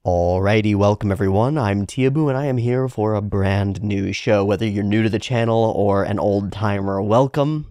Alrighty, welcome everyone. I'm Teeaboo and I am here for a brand new show. Whether you're new to the channel or an old timer, welcome.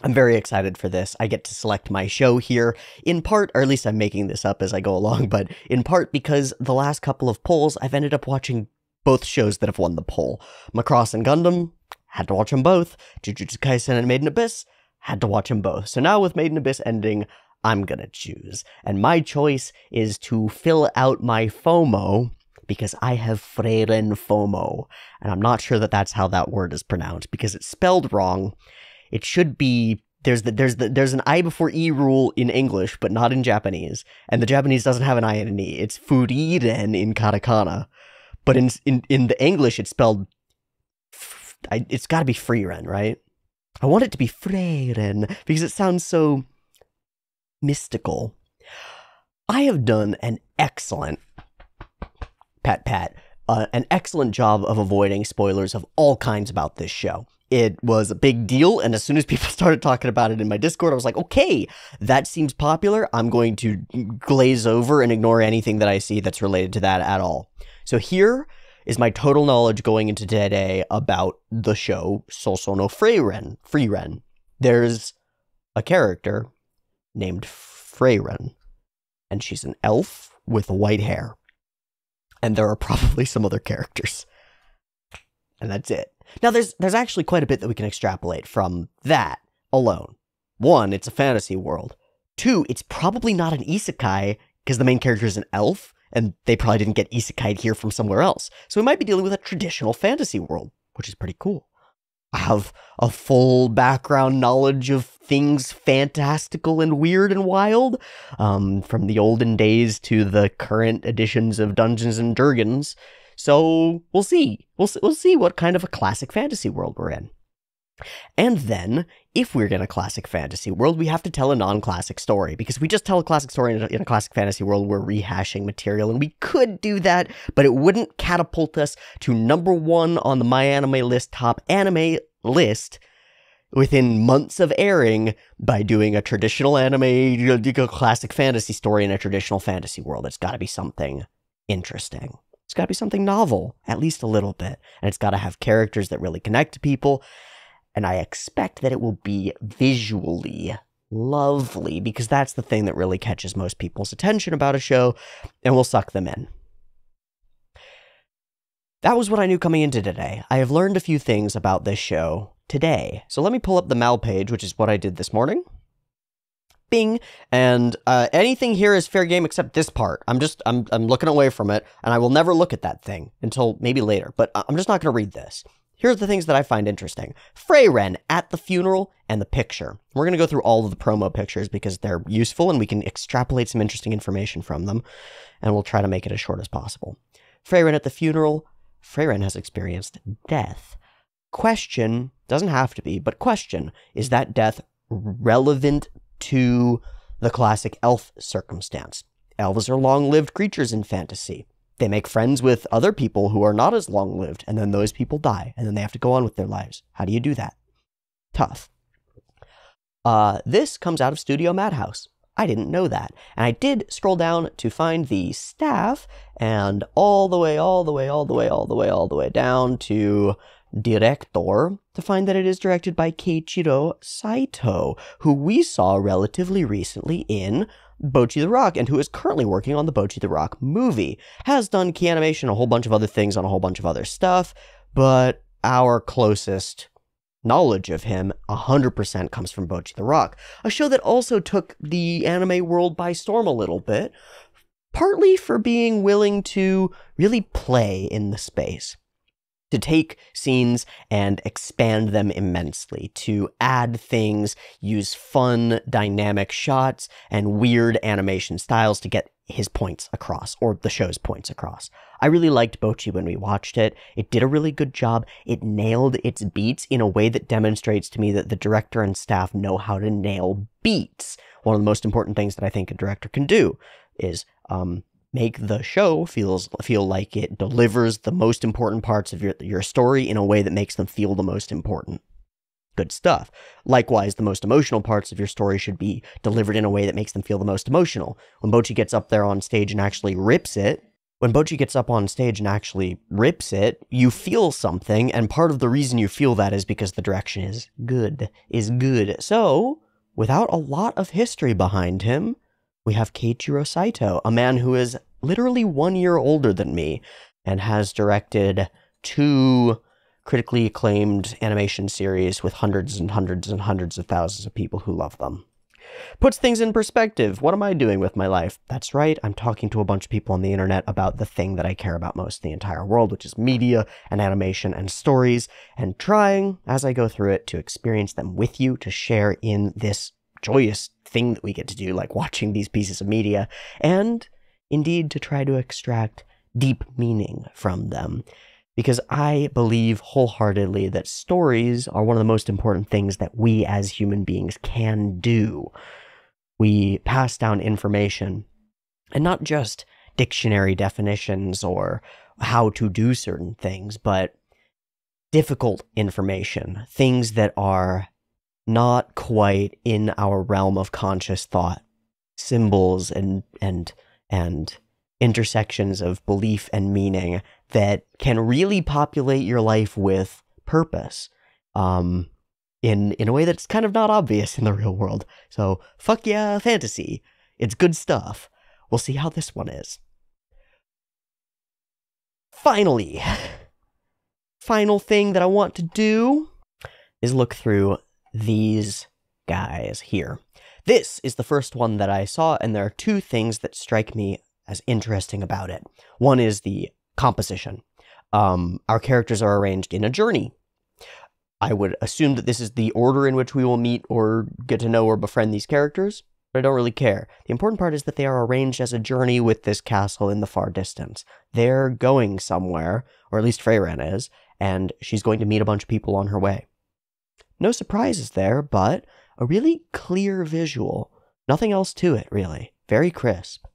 I'm very excited for this. I get to select my show here, in part, or at least I'm making this up as I go along, but in part because the last couple of polls, I've ended up watching both shows that have won the poll. Macross and Gundam, had to watch them both. Jujutsu Kaisen and Made in Abyss, had to watch them both. So now with Made in Abyss ending, I'm gonna choose. And my choice is to fill out my FOMO, because I have Frieren FOMO. And I'm not sure that that's how that word is pronounced, because it's spelled wrong. It should be, there's an I before E rule in English, but not in Japanese. And the Japanese doesn't have an I and an E. It's Frieren in katakana. But in the English, it's spelled, it's gotta be Frieren, right? I want it to be Frieren, because it sounds so mystical. I have done an excellent an excellent job of avoiding spoilers of all kinds about this show. It was a big deal, and as soon as people started talking about it in my Discord, I was like, okay, that seems popular. I'm going to glaze over and ignore anything that I see that's related to that at all. So here is my total knowledge going into today about the show Sousou no Frieren. There's a character named Frieren, and she's an elf with white hair. And there are probably some other characters. And that's it. Now, there's actually quite a bit that we can extrapolate from that alone. One, it's a fantasy world. Two, it's probably not an isekai, because the main character is an elf, and they probably didn't get isekai'd here from somewhere else. So we might be dealing with a traditional fantasy world, which is pretty cool. I have a full background knowledge of things fantastical and weird and wild, from the olden days to the current editions of Dungeons and Dragons. So we'll see. We'll see what kind of a classic fantasy world we're in. And then, if we're in a classic fantasy world, we have to tell a non-classic story, because if we just tell a classic story in a classic fantasy world, we're rehashing material, and we could do that, but it wouldn't catapult us to #1 on the My Anime List top anime list within months of airing by doing a traditional anime, classic fantasy story in a traditional fantasy world. It's gotta be something interesting. It's gotta be something novel, at least a little bit, and it's gotta have characters that really connect to people. And I expect that it will be visually lovely, because that's the thing that really catches most people's attention about a show and will suck them in. That was what I knew coming into today. I have learned a few things about this show today. So let me pull up the Mal page, which is what I did this morning. Bing. And anything here is fair game except this part. I'm looking away from it, and I will never look at that thing until maybe later, but I'm just not going to read this. Here's the things that I find interesting. Frieren at the funeral and the picture. We're going to go through all of the promo pictures because they're useful and we can extrapolate some interesting information from them, and we'll try to make it as short as possible. Frieren at the funeral. Frieren has experienced death. Question, doesn't have to be, but question, is that death relevant to the classic elf circumstance? Elves are long-lived creatures in fantasy. They make friends with other people who are not as long-lived, and then those people die, and then they have to go on with their lives. How do you do that? Tough. This comes out of Studio Madhouse. I didn't know that. And I did scroll down to find the staff, and all the way down to director, to find that it is directed by Keiichiro Saito, who we saw relatively recently in Bocchi the Rock, and who is currently working on the Bocchi the Rock movie. Has done key animation, a whole bunch of other things on a whole bunch of other stuff, but our closest knowledge of him 100% comes from Bocchi the Rock, a show that also took the anime world by storm a little bit, partly for being willing to really play in the space, to take scenes and expand them immensely, to add things, use fun, dynamic shots, and weird animation styles to get his points across, or the show's points across. I really liked Bocchi when we watched it. It did a really good job. It nailed its beats in a way that demonstrates to me that the director and staff know how to nail beats. One of the most important things that I think a director can do is make the show feel like it delivers the most important parts of your story in a way that makes them feel the most important. Good stuff. Likewise, the most emotional parts of your story should be delivered in a way that makes them feel the most emotional. When Bocchi gets up there on stage and actually rips it, When Bocchi gets up on stage and actually rips it, you feel something, and part of the reason you feel that is because the direction is good. So, without a lot of history behind him, we have Keiichiro Saito, a man who is literally 1 year older than me, and has directed 2 critically acclaimed animation series with hundreds and hundreds and hundreds of thousands of people who love them. Puts things in perspective. What am I doing with my life? That's right, I'm talking to a bunch of people on the internet about the thing that I care about most in the entire world, which is media and animation and stories, and trying, as I go through it, to experience them with you, to share in this joyous thing that we get to do, like watching these pieces of media, and indeed to try to extract deep meaning from them. Because I believe wholeheartedly that stories are one of the most important things that we as human beings can do. We pass down information, and not just dictionary definitions or how to do certain things, but difficult information, things that are not quite in our realm of conscious thought, symbols and intersections of belief and meaning that can really populate your life with purpose, in a way that's kind of not obvious in the real world. So, fuck yeah, fantasy. It's good stuff. We'll see how this one is. Finally, final thing that I want to do is look through these guys here. This is the first one that I saw, and there are 2 things that strike me as interesting about it. One is the composition. Our characters are arranged in a journey. I would assume that this is the order in which we will meet or get to know or befriend these characters, but I don't really care. The important part is that they are arranged as a journey with this castle in the far distance. They're going somewhere, or at least Frieren is, and she's going to meet a bunch of people on her way. No surprises there, but a really clear visual. Nothing else to it, really. Very crisp.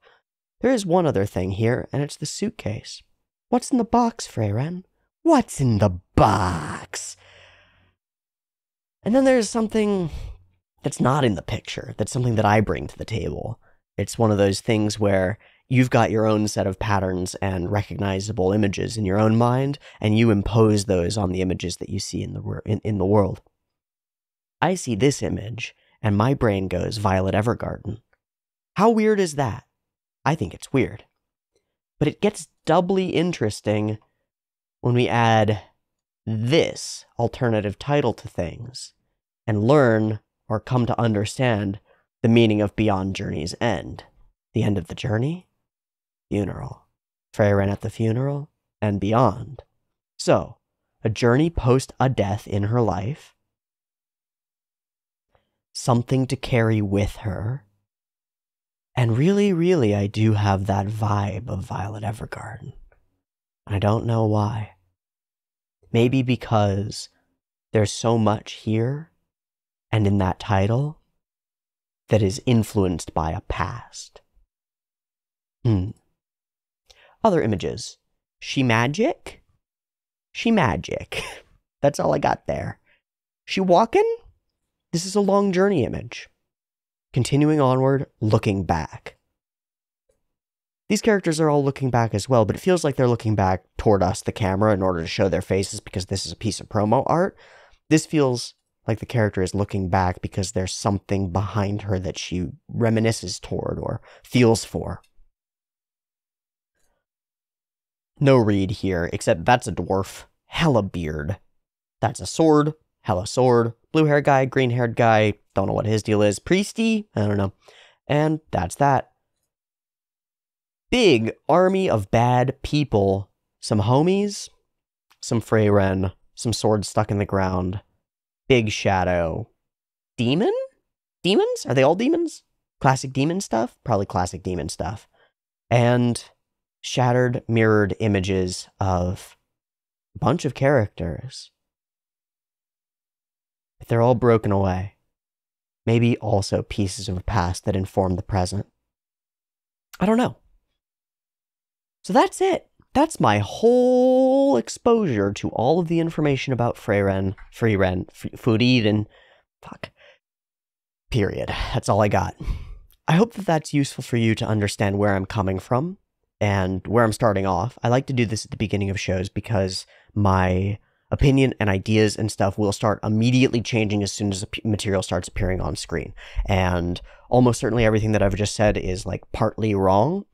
There is one other thing here, and it's the suitcase. What's in the box, Frieren? What's in the box? And then there's something that's not in the picture. That's something that I bring to the table. It's one of those things where you've got your own set of patterns and recognizable images in your own mind, and you impose those on the images that you see in the world. I see this image, and my brain goes Violet Evergarden. How weird is that? I think it's weird. But it gets doubly interesting when we add this alternative title to things and learn or come to understand the meaning of Beyond Journey's End. The end of the journey? Funeral. Frieren at the funeral and beyond. So, a journey post a death in her life, something to carry with her, and really, really, I do have that vibe of Violet Evergarden. I don't know why. Maybe because there's so much here, and in that title, that is influenced by a past. Other images. She magic? She magic. That's all I got there. She walking? This is a long journey image. Continuing onward, looking back. These characters are all looking back as well, but it feels like they're looking back toward us, the camera, in order to show their faces because this is a piece of promo art. This feels like the character is looking back because there's something behind her that she reminisces toward or feels for. No read here, except that's a dwarf. Hella beard. That's a sword. Hella sword. Blue-haired guy, green-haired guy. Don't know what his deal is. Priesty? I don't know. And that's that. Big army of bad people. Some homies. Some Frieren. Some swords stuck in the ground. Big shadow. Demon? Demons? Are they all demons? Classic demon stuff? Probably classic demon stuff. And shattered, mirrored images of a bunch of characters. But they're all broken away. Maybe also pieces of the past that inform the present. I don't know. So that's it. That's my whole exposure to all of the information about Frieren, fuck. Period. That's all I got. I hope that that's useful for you to understand where I'm coming from, and where I'm starting off. I like to do this at the beginning of shows because my opinion and ideas and stuff will start immediately changing as soon as material starts appearing on screen. And almost certainly everything that I've just said is like partly wrong,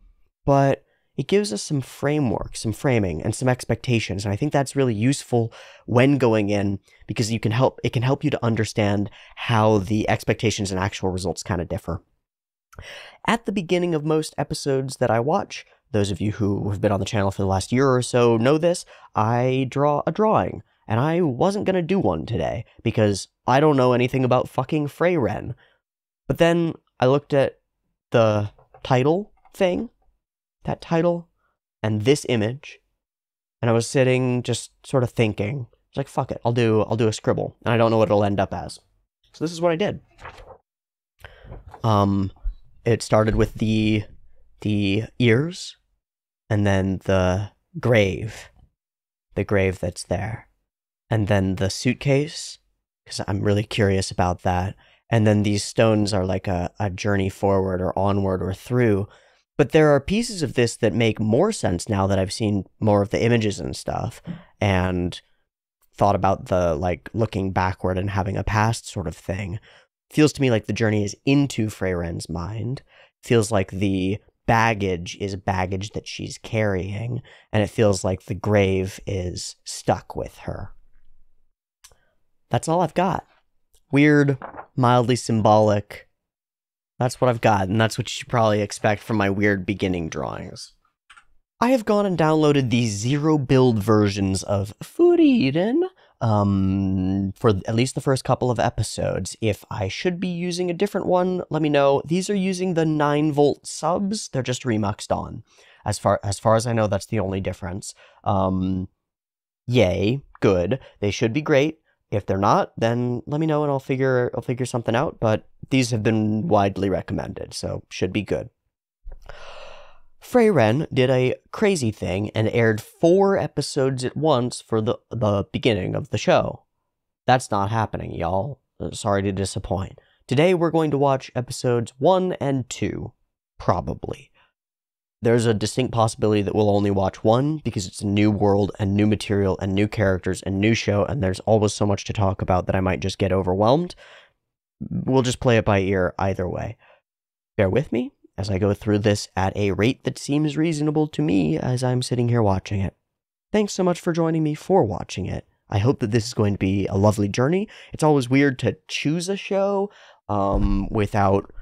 but it gives us some framework, some framing, and some expectations. And I think that's really useful when going in, because it can help you to understand how the expectations and actual results kind of differ. At the beginning of most episodes that I watch, those of you who have been on the channel for the last year or so know this, I draw a drawing. And I wasn't going to do one today, because I don't know anything about fucking Frieren. But then I looked at the title thing, that title, and this image, and I was sitting just sort of thinking. I was like, fuck it, I'll do a scribble, and I don't know what it'll end up as. So this is what I did. It started with the ears, and then the grave that's there, and then the suitcase, because I'm really curious about that, and then these stones are like a journey forward or onward or through. But there are pieces of this that make more sense now that I've seen more of the images and stuff, and thought about the, like, looking backward and having a past sort of thing. Feels to me like the journey is into Frieren's mind. Feels like the baggage is baggage that she's carrying, and it feels like the grave is stuck with her. That's all I've got. Weird, mildly symbolic. That's what I've got, and that's what you should probably expect from my weird beginning drawings. I have gone and downloaded the zero-build versions of Frieren for at least the first couple of episodes. If I should be using a different one, let me know. These are using the 9-volt subs. They're just remuxed on. As far as I know, that's the only difference. Yay, good. They should be great. If they're not, then let me know and I'll figure something out, but these have been widely recommended, so should be good. Frieren did a crazy thing and aired 4 episodes at once for the beginning of the show. That's not happening, y'all. Sorry to disappoint. Today we're going to watch episodes 1 and 2, probably. There's a distinct possibility that we'll only watch 1, because it's a new world and new material and new characters and new show, and there's always so much to talk about that I might just get overwhelmed. We'll just play it by ear either way. Bear with me as I go through this at a rate that seems reasonable to me as I'm sitting here watching it. Thanks so much for joining me for watching it. I hope that this is going to be a lovely journey. It's always weird to choose a show without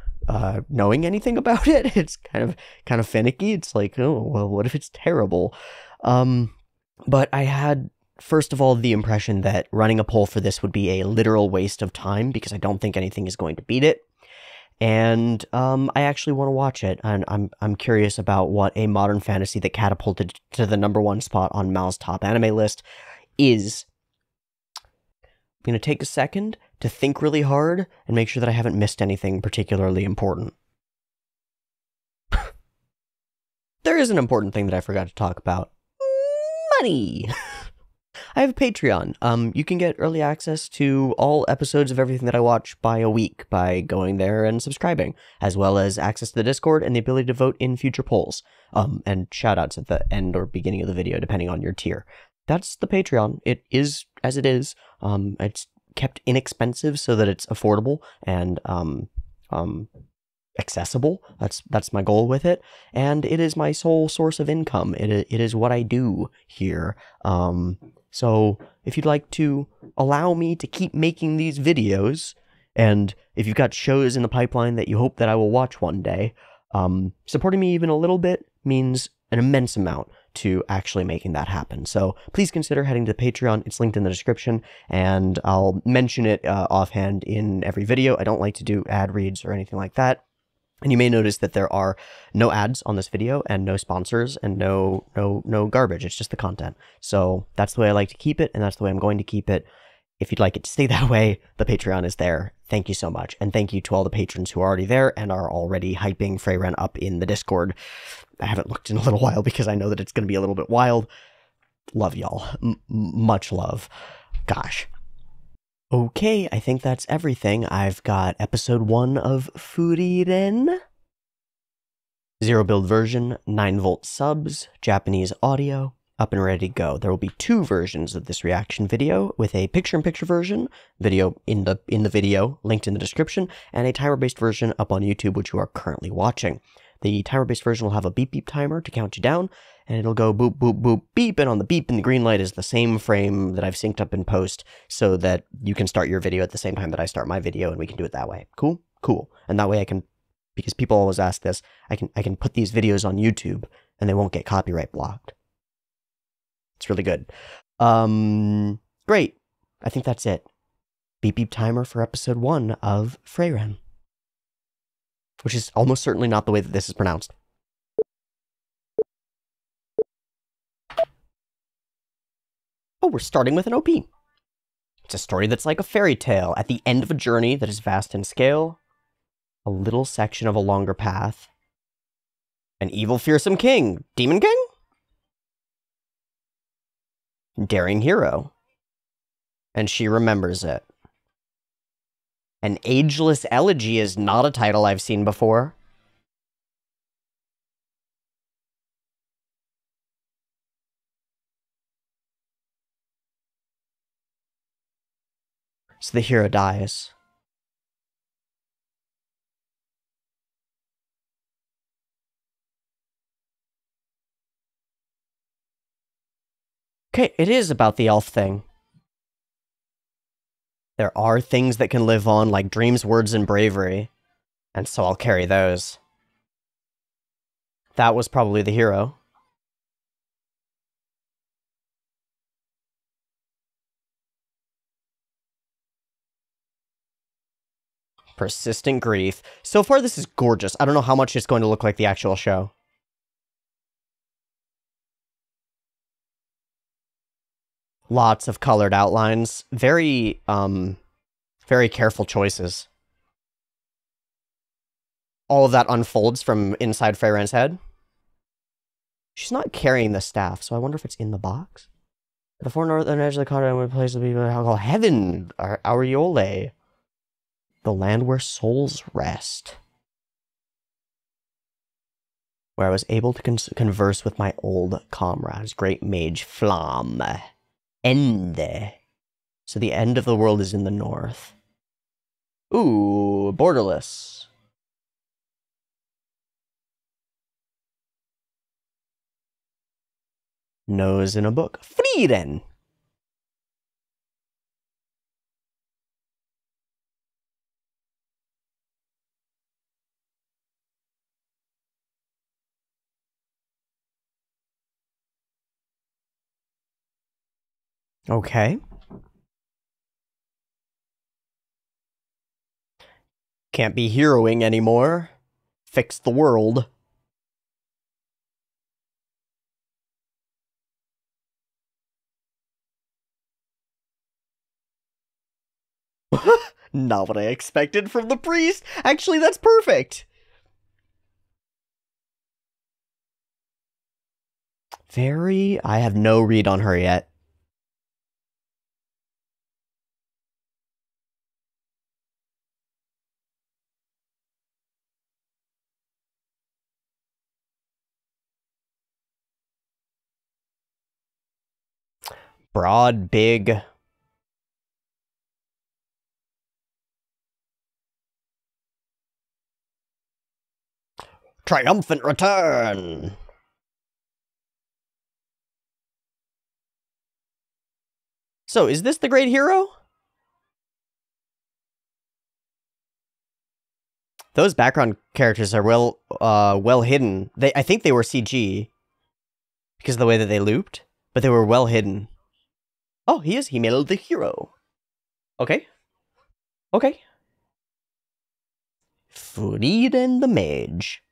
knowing anything about it. It's kind of finicky. It's like, oh, well, what if it's terrible? But I had, first of all, the impression that running a poll for this would be a literal waste of time, because I don't think anything is going to beat it. And I actually want to watch it, and I'm curious about what a modern fantasy that catapulted to the #1 spot on Mal's top anime list is. I'm going to take a second to think really hard and make sure that I haven't missed anything particularly important. There is an important thing that I forgot to talk about. Money! I have a Patreon. You can get early access to all episodes of everything that I watch by a week by going there and subscribing, as well as access to the Discord and the ability to vote in future polls. And shoutouts at the end or beginning of the video, depending on your tier. That's the Patreon. It is as it is. It's kept inexpensive so that it's affordable and accessible. That's my goal with it, and it is my sole source of income. It is what I do here. So if you'd like to allow me to keep making these videos, and if you've got shows in the pipeline that you hope that I will watch one day, supporting me even a little bit means an immense amount to actually making that happen. So please consider heading to Patreon. It's linked in the description, and I'll mention it offhand in every video. I don't like to do ad reads or anything like that. And you may notice that there are no ads on this video and no sponsors and no garbage. It's just the content. So that's the way I like to keep it, and that's the way I'm going to keep it. If you'd like it to stay that way, the Patreon is there. Thank you so much. And thank you to all the patrons who are already there and are already hyping Frieren up in the Discord. I haven't looked in a little while because I know that it's going to be a little bit wild. Love y'all. Much love. Gosh. Okay, I think that's everything. I've got episode 1 of Frieren. 0 build version, 9-volt subs, Japanese audio, up and ready to go. There will be 2 versions of this reaction video, with a picture-in-picture version, video in the video, linked in the description, and a timer-based version up on YouTube, which you are currently watching. The timer-based version will have a beep beep timer to count you down, and it'll go boop boop boop beep, and on the beep and the green light is the same frame that I've synced up in post, so that you can start your video at the same time that I start my video, and we can do it that way. Cool? Cool. And that way I can, because people always ask this, I can put these videos on YouTube, and they won't get copyright blocked. It's really good. Great. I think that's it. Beep beep timer for episode 1 of Frieren. Which is almost certainly not the way that this is pronounced. Oh, we're starting with an OP. It's a story that's like a fairy tale. At the end of a journey that is vast in scale, a little section of a longer path, an evil fearsome king. Demon king? Daring hero. And she remembers it. An ageless elegy is not a title I've seen before. So the hero dies. Okay, it is about the elf thing. There are things that can live on, like dreams, words, and bravery. And so I'll carry those. That was probably the hero. Persistent grief. So far, this is gorgeous. I don't know how much it's going to look like the actual show. Lots of colored outlines. Very careful choices. All of that unfolds from inside Frieren's head. She's not carrying the staff, so I wonder if it's in the box. The far northern edge of the continent would place the people called Heaven, Aureole. The land where souls rest. Where I was able to converse with my old comrades, great mage Flam. Ende. So the end of the world is in the north. Ooh, borderless. Nose in a book. Frieren. Okay. Can't be heroing anymore. Fix the world. Not what I expected from the priest. Actually, that's perfect. I have no read on her yet. Broad, big. Triumphant return! So, is this the great hero? Those background characters are well hidden. I think they were CG. Because of the way that they looped. But they were well hidden. Oh, he is Himmel the hero. Okay. Okay. Frieren the mage.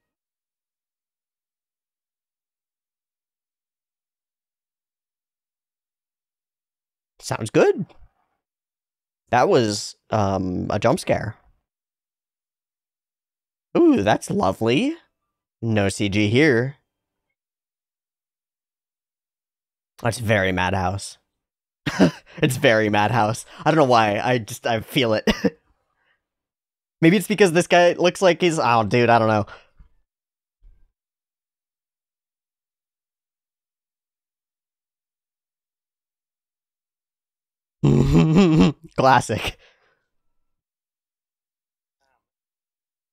Sounds good. That was, a jump scare. Ooh, that's lovely. No CG here. That's very Madhouse. It's very Madhouse. I don't know why, I feel it. Maybe it's because this guy looks like he's, oh dude, I don't know. Classic.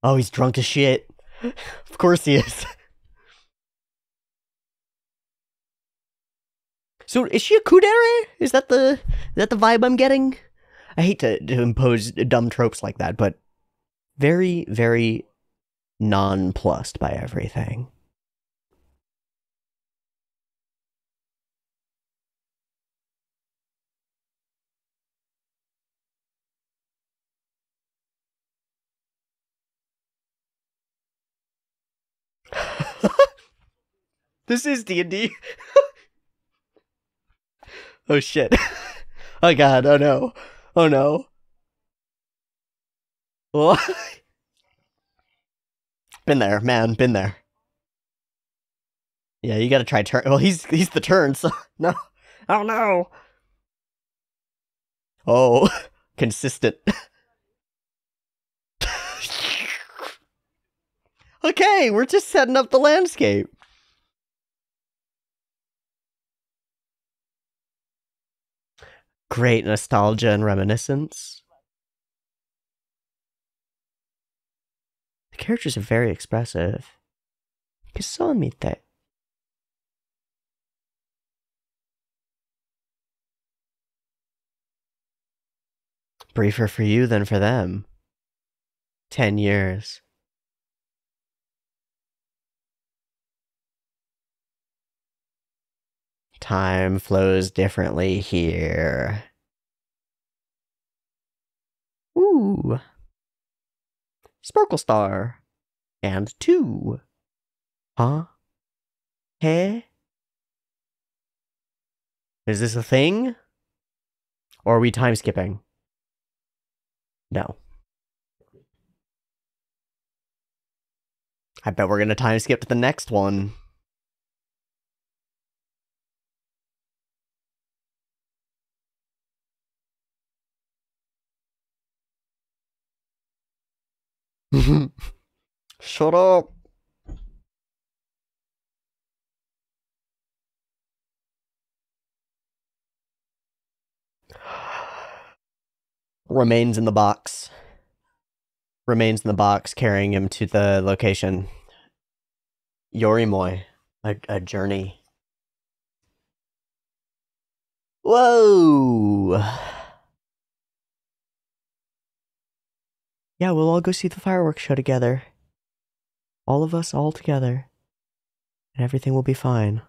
Oh, he's drunk as shit. Of course he is. So is she a kudere? Is that the vibe I'm getting? I hate to impose dumb tropes like that, but very, very nonplussed by everything. This is D&D. Oh shit. Oh god, oh no. Oh no. Oh. Been there, man, been there. Yeah, you gotta try turn. Well, he's the turn, so no. Oh no. Oh, consistent. Okay, we're just setting up the landscape. Great nostalgia and reminiscence. The characters are very expressive. Kisamite. Briefer for you than for them. 10 years. Time flows differently here. Ooh. Sparkle Star. And 2. Huh? Hey? Is this a thing? Or are we time skipping? No. I bet we're gonna time skip to the next one. Shut up. Remains in the box. Remains in the box, carrying him to the location. Yorimoi. A journey. Whoa! Yeah, we'll all go see the fireworks show together. All of us, all together. And everything will be fine.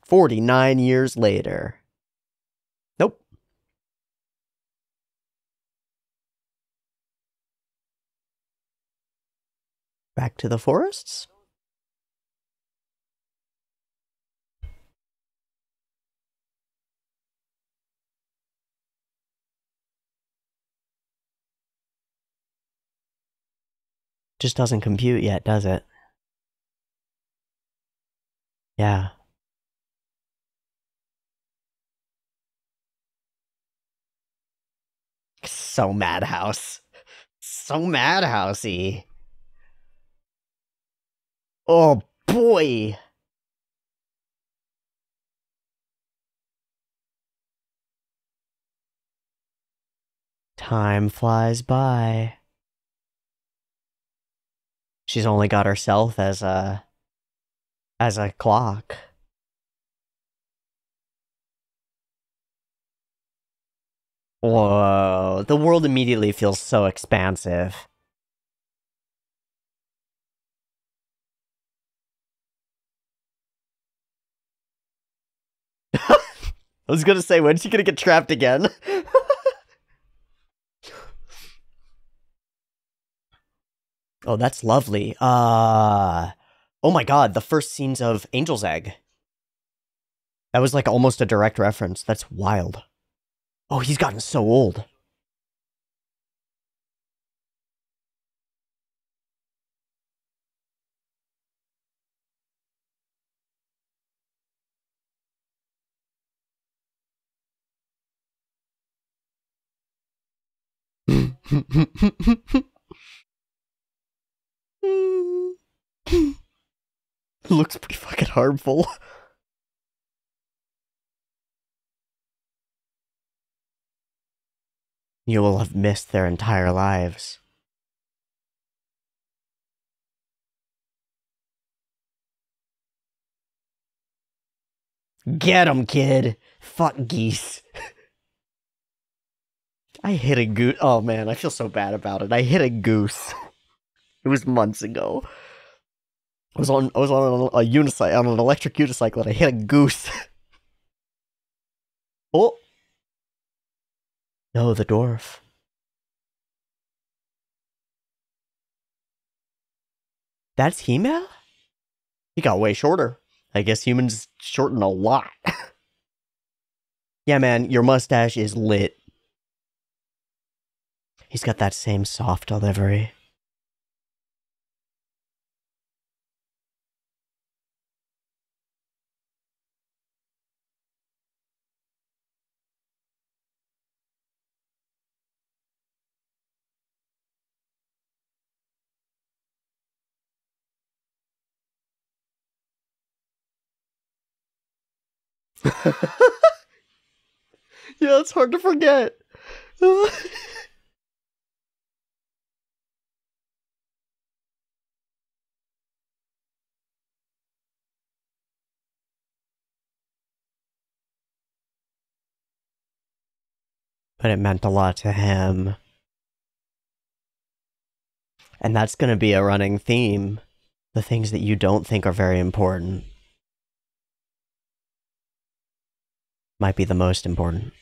49 years later. Nope. Back to the forests? Just doesn't compute yet, does it? Yeah. So madhouse. So madhousey. Oh boy. Time flies by. She's only got herself as a clock. Whoa, the world immediately feels so expansive. I was gonna say, when's she gonna get trapped again? Oh, that's lovely. Oh my god, the first scenes of Angel's Egg. That was like almost a direct reference. That's wild. Oh, he's gotten so old. Looks pretty fucking harmful. You will have missed their entire lives. Get 'em, kid! Fuck geese. I hit a goose. Oh man, I feel so bad about it. I hit a goose. It was months ago. I was on a unicycle, on an electric unicycle, and I hit a goose. Oh no, the dwarf. That's He-Man? He got way shorter. I guess humans shorten a lot. Yeah, man, your mustache is lit. He's got that same soft delivery. Yeah, it's hard to forget. But it meant a lot to him. And that's gonna be a running theme. The things that you don't think are very important might be the most important.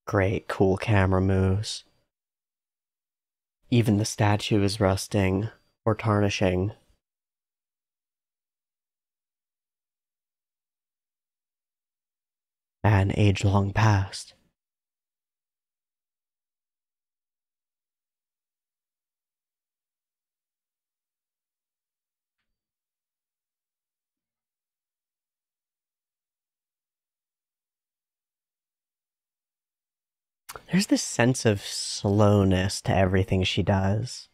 Great, cool camera moves. Even the statue is rusting or tarnishing. An age-long past. There's this sense of slowness to everything she does.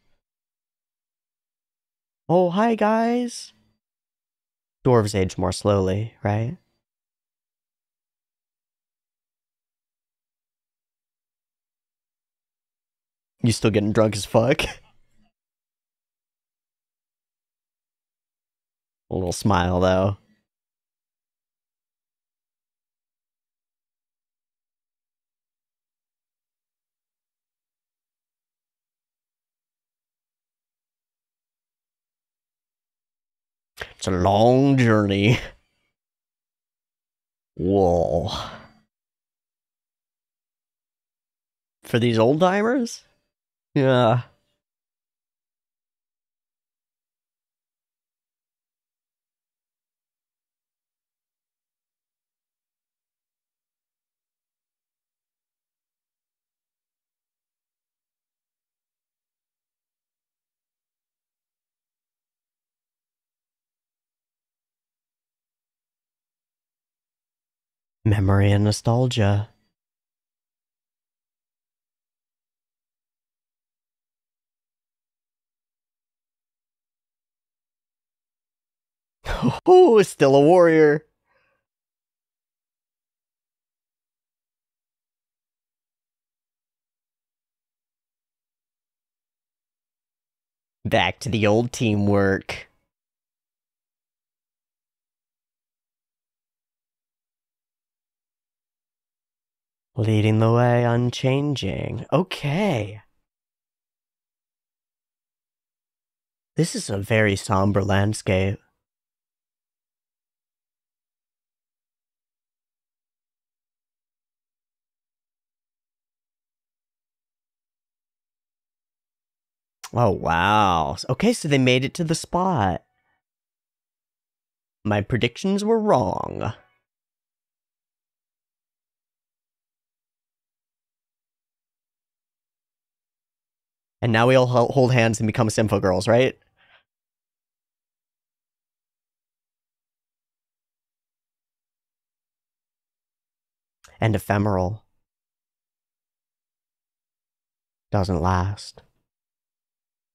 Oh, hi, guys! Dwarves age more slowly, right? You still getting drunk as fuck? A little smile, though. It's a long journey. Whoa. For these old timers? Yeah. Memory and nostalgia. Oh, still a warrior. Back to the old teamwork. Leading the way, unchanging. Okay. This is a very somber landscape. Oh, wow. Okay, so they made it to the spot. My predictions were wrong. And now we all hold hands and become Sympho girls, right? And ephemeral. Doesn't last.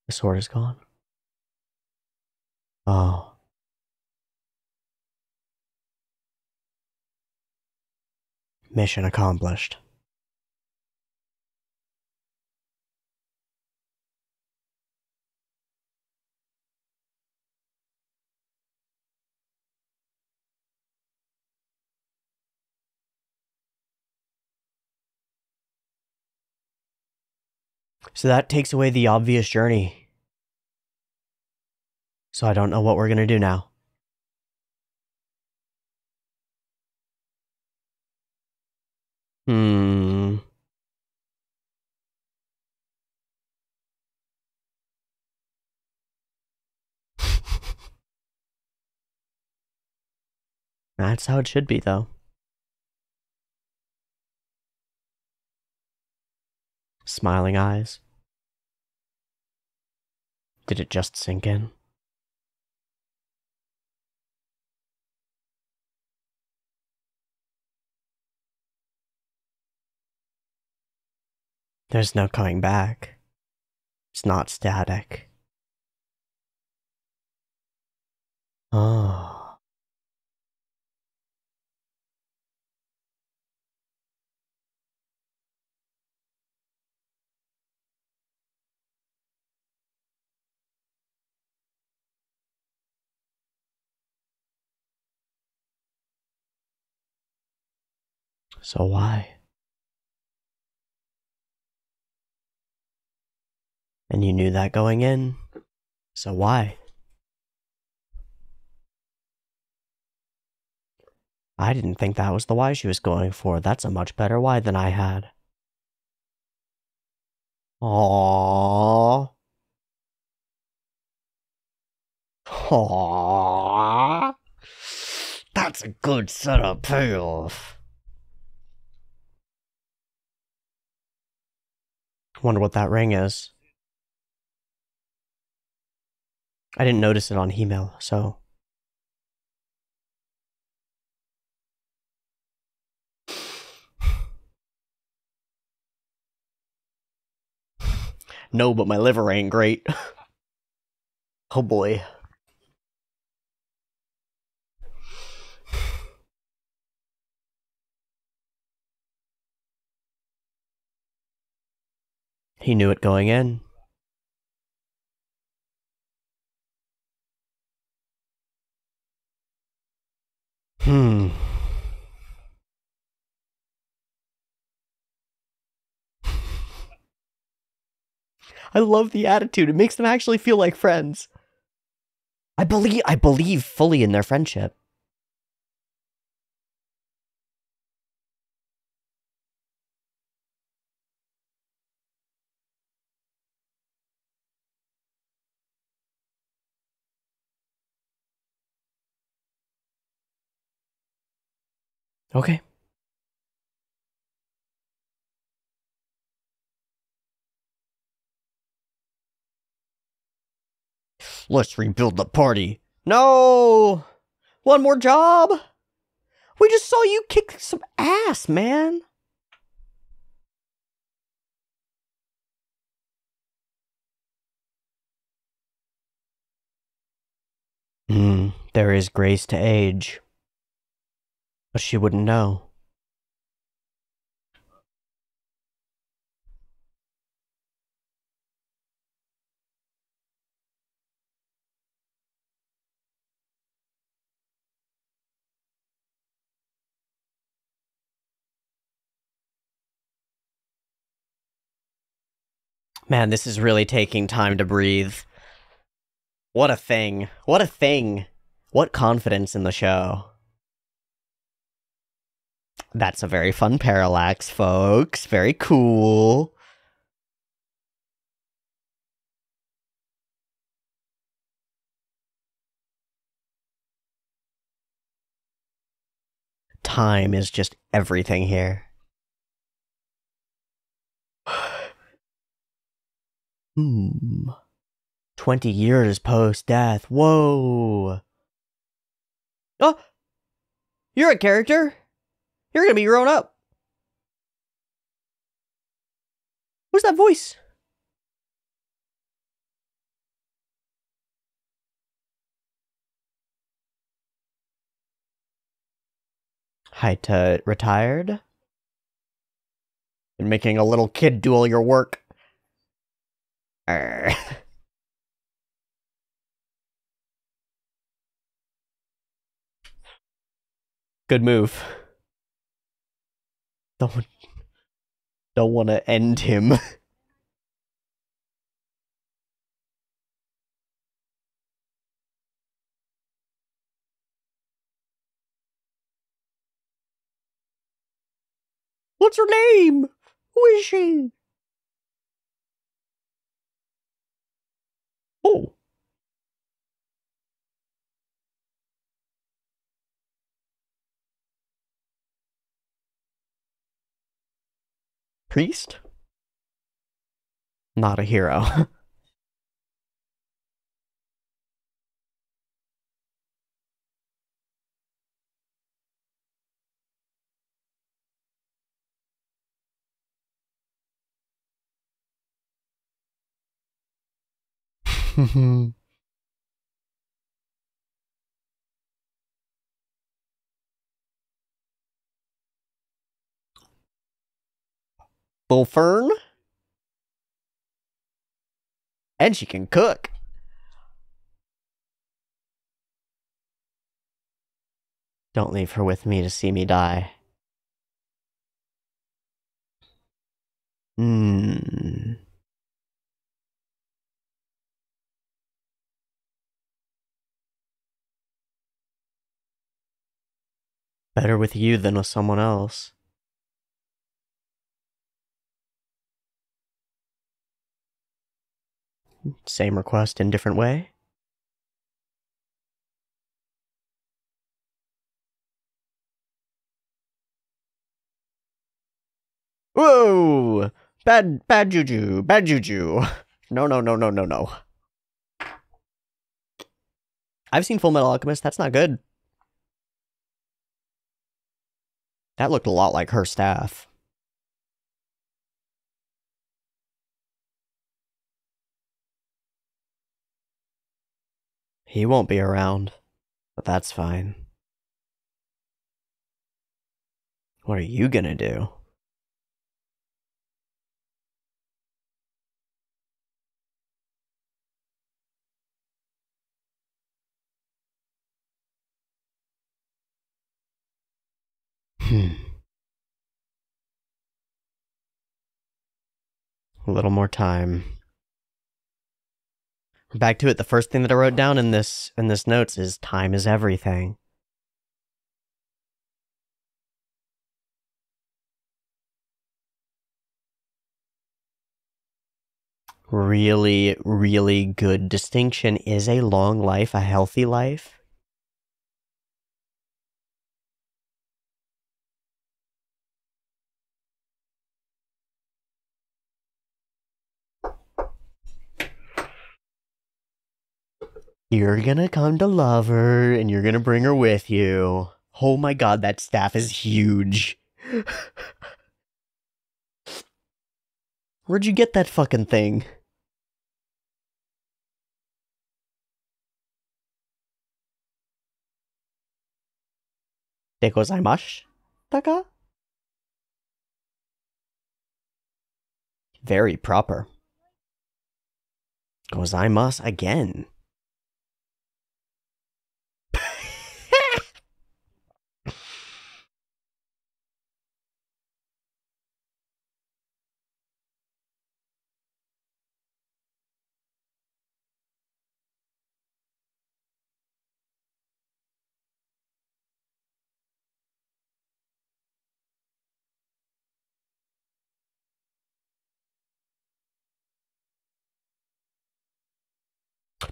The sword is gone. Oh. Mission accomplished. So that takes away the obvious journey. So I don't know what we're gonna do now. That's how it should be, though. Smiling eyes. Did it just sink in? There's no coming back. It's not static. Oh. So why? And you knew that going in. So why? I didn't think that was the why she was going for. That's a much better why than I had. Aww. Aww. That's a good setup payoff. Wonder what that ring is. I didn't notice it on email, so. No, but my liver ain't great. Oh boy. He knew it going in. I love the attitude. It makes them actually feel like friends. I believe fully in their friendship. Okay. Let's rebuild the party. No! One more job? We just saw you kick some ass, man. There is grace to age. But she wouldn't know. Man, this is really taking time to breathe. What a thing. What a thing. What confidence in the show. That's a very fun parallax, folks. Very cool. Time is just everything here. 20 years post-death. Whoa. Oh! You're a character. You're gonna be grown up. Who's that voice? Haita retired? And making a little kid do all your work. Arr. Good move. Don't want to end him. What's her name? Who is she? Oh. Priest? Not a hero. Little Fern? And she can cook. Don't leave her with me to see me die. Better with you than with someone else. Same request in different way? Whoa! Bad juju. Bad juju. No. I've seen Full Metal Alchemist. That's not good. That looked a lot like her staff. He won't be around, but that's fine. What are you gonna do? A little more time. Back to it. The first thing that I wrote down in this notes is time is everything. Really, really good distinction. Is a long life a healthy life? You're gonna come to love her, and you're gonna bring her with you. Oh my god, that staff is huge. Where'd you get that fucking thing? Dekozaimasu? Taka? Very proper. Gozaimasu again.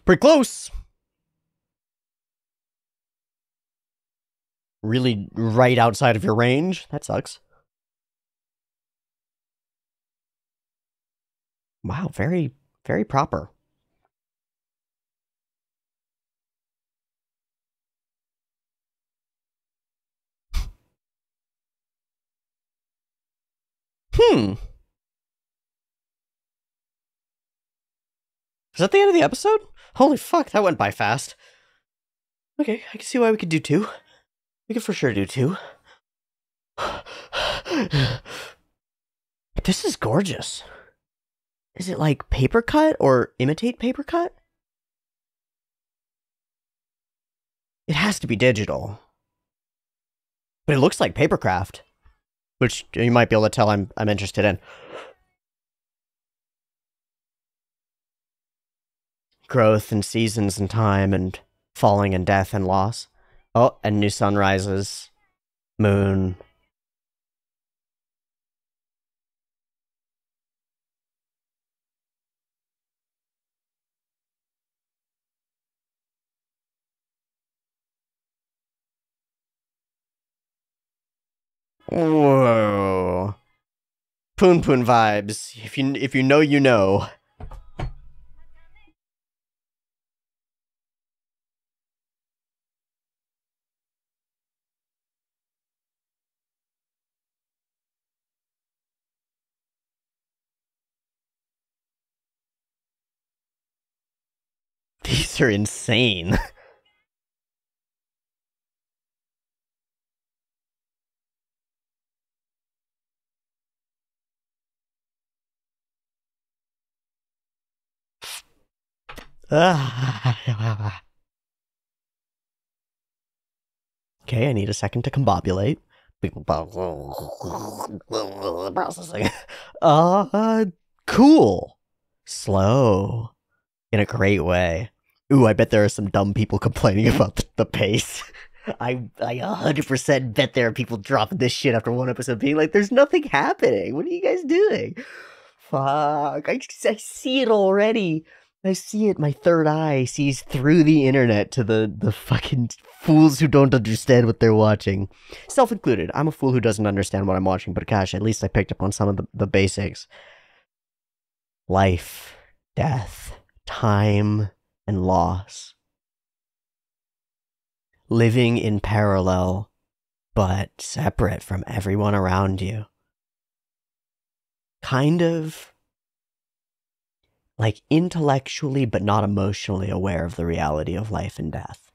Pretty close. Really right outside of your range. That sucks. Wow, very, very proper. Is that the end of the episode? Holy fuck, that went by fast. Okay, I can see why we could do 2. We could for sure do 2. This is gorgeous. Is it like paper cut or imitate paper cut? It has to be digital. But it looks like papercraft, which you might be able to tell I'm interested in. Growth and seasons and time and falling and death and loss. Oh, and new sunrises. Moon. Whoa. Poon Poon vibes. If you know, you know. These are insane. Okay, I need a second to combobulate. Processing. Cool. Slow. In a great way. Ooh, I bet there are some dumb people complaining about the pace. I 100% bet there are people dropping this shit after one episode being like, there's nothing happening. What are you guys doing? Fuck. I see it already. I see it. My third eye sees through the internet to the fucking fools who don't understand what they're watching. Self-included. I'm a fool who doesn't understand what I'm watching, but gosh, at least I picked up on some of the basics. Life, death, time, and loss. Living in parallel, but separate from everyone around you. Kind of like intellectually but not emotionally aware of the reality of life and death.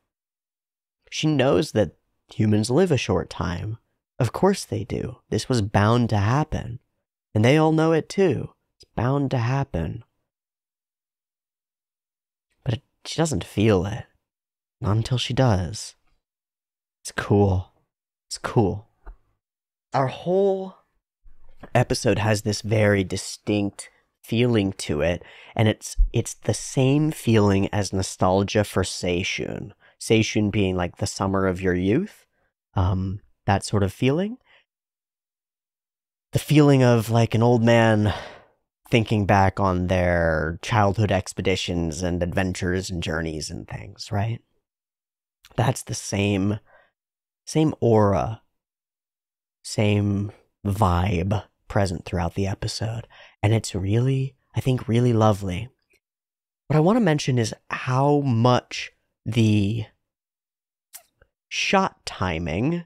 She knows that humans live a short time. Of course they do. This was bound to happen. And they all know it too. It's bound to happen. But she doesn't feel it. Not until she does. It's cool. It's cool. Our whole episode has this very distinct feeling to it, and it's the same feeling as nostalgia for Seishun. Seishun being like the summer of your youth, that sort of feeling. The feeling of like an old man thinking back on their childhood expeditions and adventures and journeys and things, right? That's the same aura, same vibe present throughout the episode. And it's really, I think, really lovely. What I want to mention is how much the shot timing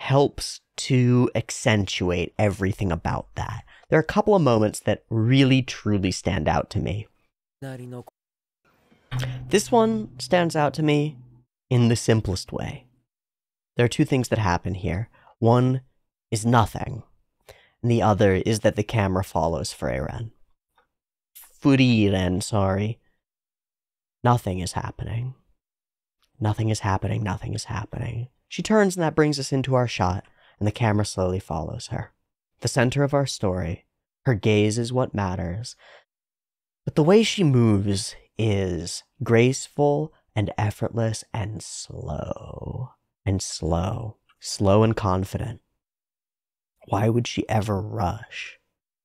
helps to accentuate everything about that. There are a couple of moments that really, truly stand out to me. This one stands out to me in the simplest way. There are two things that happen here. One is nothing. And the other is that the camera follows Frieren. Sorry. Nothing is happening. Nothing is happening, nothing is happening. She turns and that brings us into our shot, and the camera slowly follows her. The center of our story. Her gaze is what matters. But the way she moves is graceful and effortless and slow. And slow. Slow and confident. Why would she ever rush?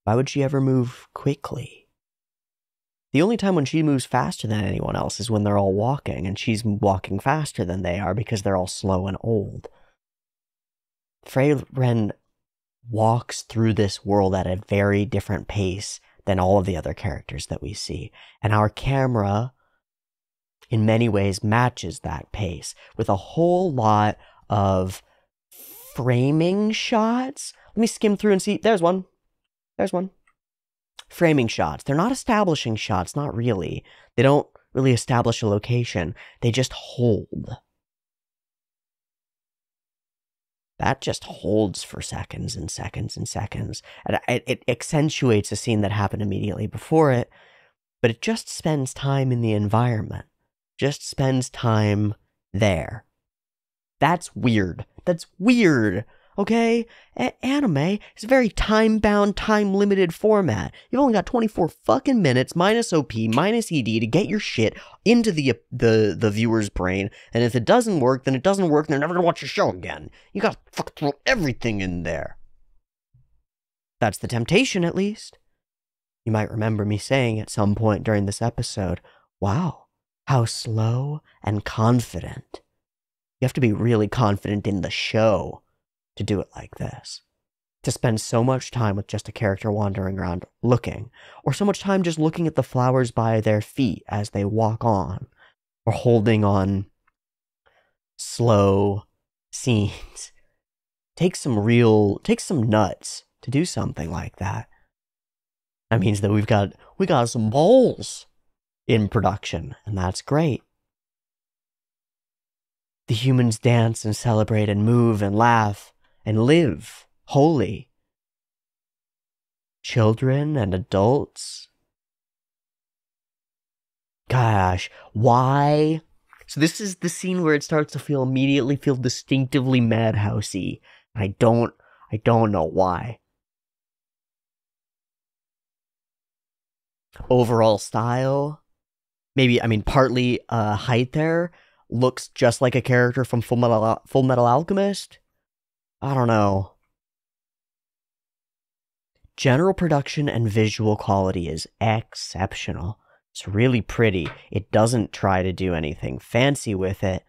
Why would she ever move quickly? The only time when she moves faster than anyone else is when they're all walking, and she's walking faster than they are because they're all slow and old. Frieren walks through this world at a very different pace than all of the other characters that we see, and our camera, in many ways, matches that pace with a whole lot of framing shots. Let me skim through and see. There's one. There's one. Framing shots. They're not establishing shots, not really. They don't really establish a location. They just hold. that just holds for seconds and seconds and seconds. And it accentuates a scene that happened immediately before it, but it just spends time in the environment. Just spends time there. That's weird. That's weird. Okay? Anime is a very time-bound, time-limited format. You've only got 24 fucking minutes, minus OP, minus ED, to get your shit into the viewer's brain, and if it doesn't work, then it doesn't work, and they're never gonna watch your show again. You gotta fucking throw everything in there. That's the temptation, at least. You might remember me saying at some point during this episode, wow, how slow and confident. You have to be really confident in the show to do it like this. To spend so much time with just a character wandering around looking, or so much time just looking at the flowers by their feet as they walk on, or holding on slow scenes. Takes some nuts to do something like that. That means that we got some balls in production, and that's great. The humans dance and celebrate and move and laugh and live wholly. Children and adults. Gosh, why? So this is the scene where it starts to immediately feel distinctively madhousey. I don't know why. Overall style, maybe, partly height there, looks just like a character from Full Metal Alchemist. I don't know. General production and visual quality is exceptional. It's really pretty. It doesn't try to do anything fancy with it,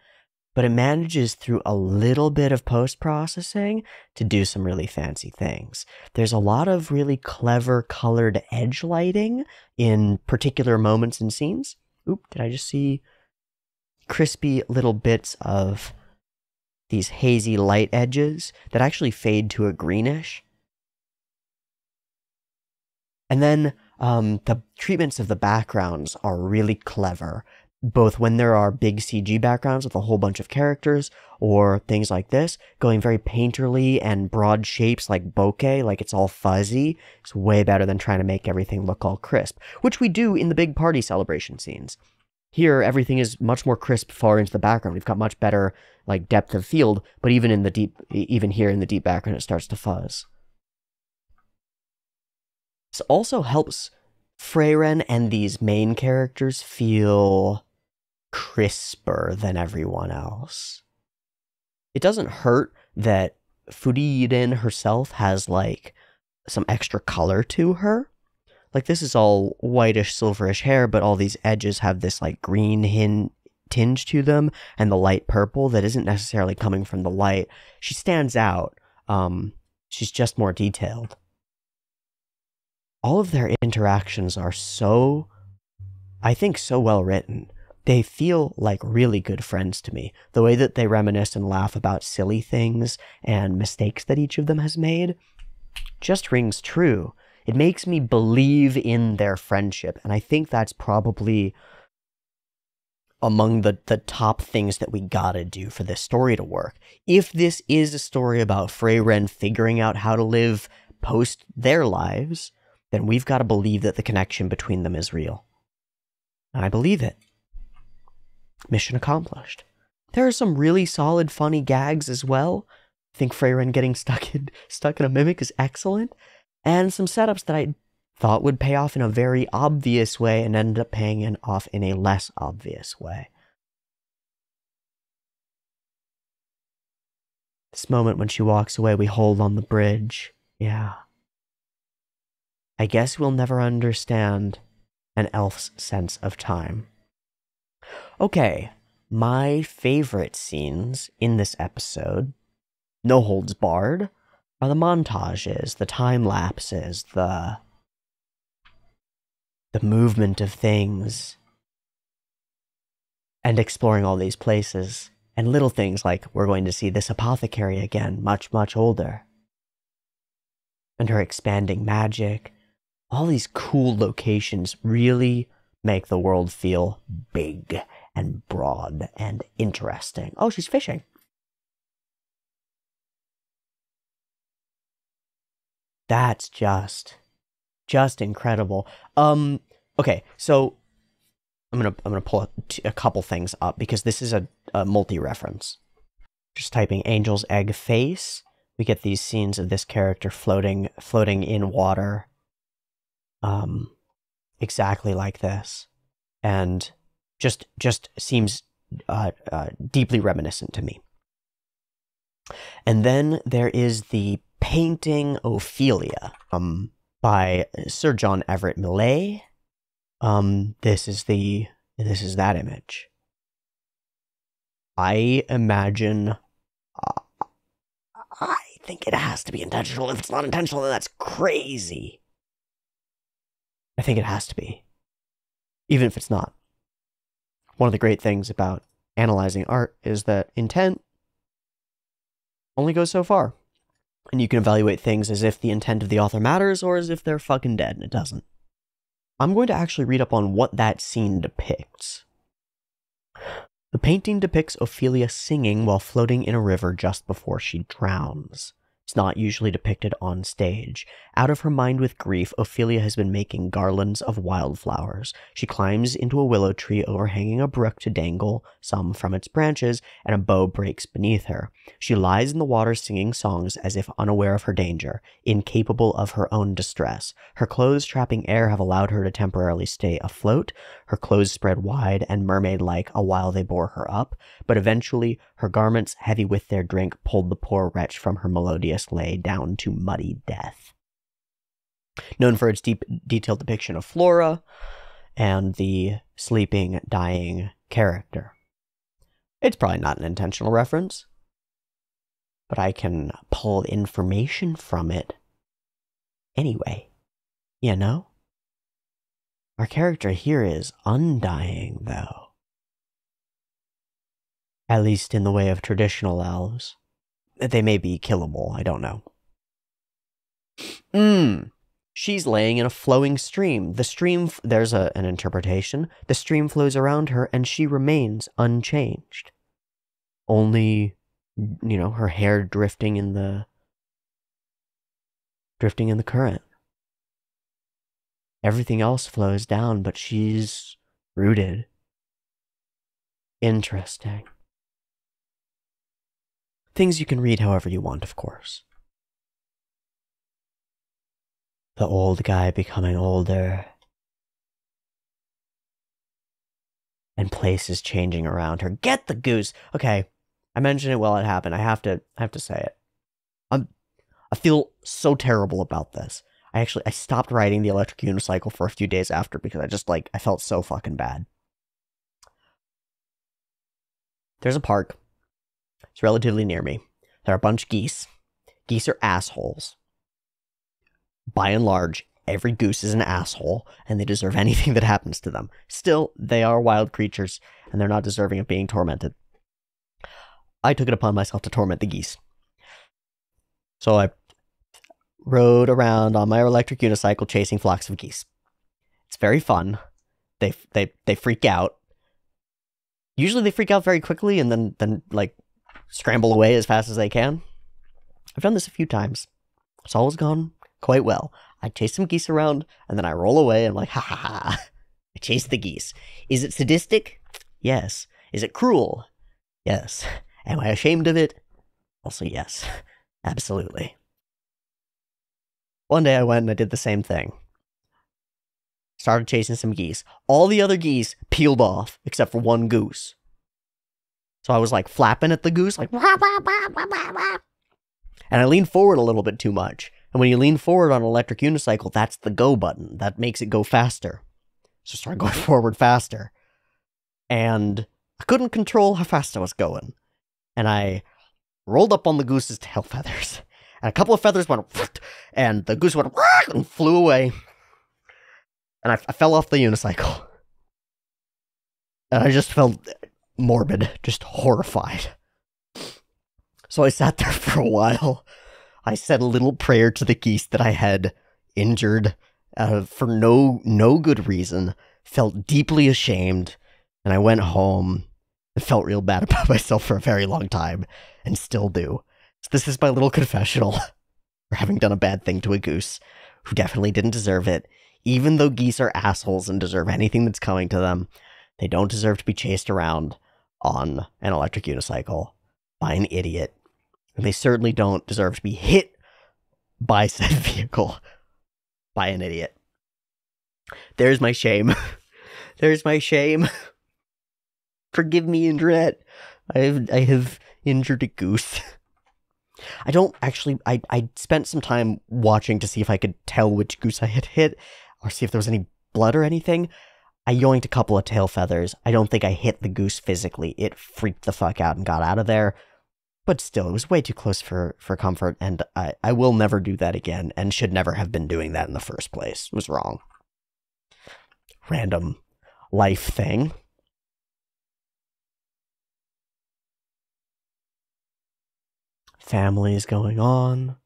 but it manages through a little bit of post-processing to do some really fancy things. There's a lot of really clever colored edge lighting in particular moments and scenes. Oop, did I just see crispy little bits of these hazy light edges that actually fade to a greenish? And then the treatments of the backgrounds are really clever, both when there are big CG backgrounds with a whole bunch of characters, or things like this, going very painterly and broad shapes like bokeh, like it's all fuzzy. It's way better than trying to make everything look all crisp, which we do in the big party celebration scenes. Here, everything is much more crisp far into the background. We've got much better like depth of field, but even here in the deep background, it starts to fuzz. This also helps Frieren and these main characters feel crisper than everyone else. It doesn't hurt that Frieren herself has like some extra color to her. Like this is all whitish, silverish hair, but all these edges have this like green tinge to them, and the light purple that isn't necessarily coming from the light. She stands out. She's just more detailed. All of their interactions are so well written. They feel like really good friends to me. The way that they reminisce and laugh about silly things and mistakes that each of them has made just rings true. It makes me believe in their friendship, and I think that's probably among the top things that we gotta do for this story to work. If this is a story about Frieren figuring out how to live post their lives, then we've got to believe that the connection between them is real. And I believe it. Mission accomplished. There are some really solid, funny gags as well. I think Frieren getting stuck in a mimic is excellent. And some setups that I thought would pay off in a very obvious way and ended up paying off in a less obvious way. This moment when she walks away, we hold on the bridge. Yeah. I guess we'll never understand an elf's sense of time. Okay, my favorite scenes in this episode, no holds barred, are the montages, the time lapses, the movement of things, and exploring all these places, and little things like we're going to see this apothecary again, much, much older, and her expanding magic. All these cool locations really make the world feel big and broad and interesting. Oh, she's fishing. That's just incredible. Okay, so I'm gonna pull a couple things up because this is a multi-reference. Just typing Angel's Egg face, we get these scenes of this character floating in water, exactly like this, and just seems deeply reminiscent to me. And then there is the painting Ophelia, by Sir John Everett Millais. This is that image. I imagine, I think it has to be intentional. If it's not intentional, then that's crazy. I think it has to be, even if it's not. One of the great things about analyzing art is that intent only goes so far. And you can evaluate things as if the intent of the author matters or as if they're fucking dead, and it doesn't. I'm going to actually read up on what that scene depicts. The painting depicts Ophelia singing while floating in a river just before she drowns. It's not usually depicted on stage. Out of her mind with grief, Ophelia has been making garlands of wildflowers. She climbs into a willow tree overhanging a brook to dangle some from its branches, and a bow breaks beneath her. She lies in the water singing songs as if unaware of her danger, incapable of her own distress. Her clothes trapping air have allowed her to temporarily stay afloat. Her clothes spread wide and mermaid-like a while they bore her up, but eventually her garments, heavy with their drink, pulled the poor wretch from her melodious lay down to muddy death. Known for its detailed depiction of Flora and the sleeping, dying character. It's probably not an intentional reference, but I can pull information from it anyway. You know? Our character here is undying, though. At least in the way of traditional elves. They may be killable, I don't know. She's laying in a flowing stream. The stream, there's an interpretation. The stream flows around her and she remains unchanged. Only, her hair drifting in the current. Everything else flows down, but she's rooted. Interesting. Things you can read however you want, of course. The old guy becoming older. And places changing around her. Get the goose! Okay, I mentioned it while it happened. I have to say it. I feel so terrible about this. I stopped riding the electric unicycle for a few days after because I felt so fucking bad. There's a park. It's relatively near me. There are a bunch of geese. Geese are assholes. By and large, every goose is an asshole, and they deserve anything that happens to them. Still, they are wild creatures, and they're not deserving of being tormented. I took it upon myself to torment the geese. So I rode around on my electric unicycle chasing flocks of geese. It's very fun. They freak out. Usually they freak out very quickly and then scramble away as fast as they can. I've done this a few times. It's always gone quite well. I chase some geese around, and then I roll away, and I'm like, ha ha ha. I chase the geese. Is it sadistic? Yes. Is it cruel? Yes. Am I ashamed of it? Also yes. Absolutely. One day I went and I did the same thing. Started chasing some geese. All the other geese peeled off, except for one goose. So I was flapping at the goose, wah, wah, wah, wah, wah, wah. And I leaned forward a little bit too much. And when you lean forward on an electric unicycle, that's the go button. That makes it go faster. So I started going forward faster. And I couldn't control how fast I was going. And I rolled up on the goose's tail feathers. And a couple of feathers went, and the goose went, and flew away. And I fell off the unicycle. And I just felt morbid, just horrified. So I sat there for a while. I said a little prayer to the geese that I had injured for no good reason, felt deeply ashamed, and I went home and felt real bad about myself for a very long time, and still do. So this is my little confessional. for having done a bad thing to a goose who definitely didn't deserve it. Even though geese are assholes and deserve anything that's coming to them, they don't deserve to be chased around on an electric unicycle by an idiot. And they certainly don't deserve to be hit by said vehicle by an idiot. There's my shame. There's my shame. Forgive me, internet. I have injured a goose. I spent some time watching to see if I could tell which goose I had hit, or see if there was any blood or anything. I yoinked a couple of tail feathers. I don't think I hit the goose physically. It freaked the fuck out and got out of there. But still, it was way too close for comfort, and I will never do that again, and should never have been doing that in the first place. It was wrong. Random life thing. Family is going on.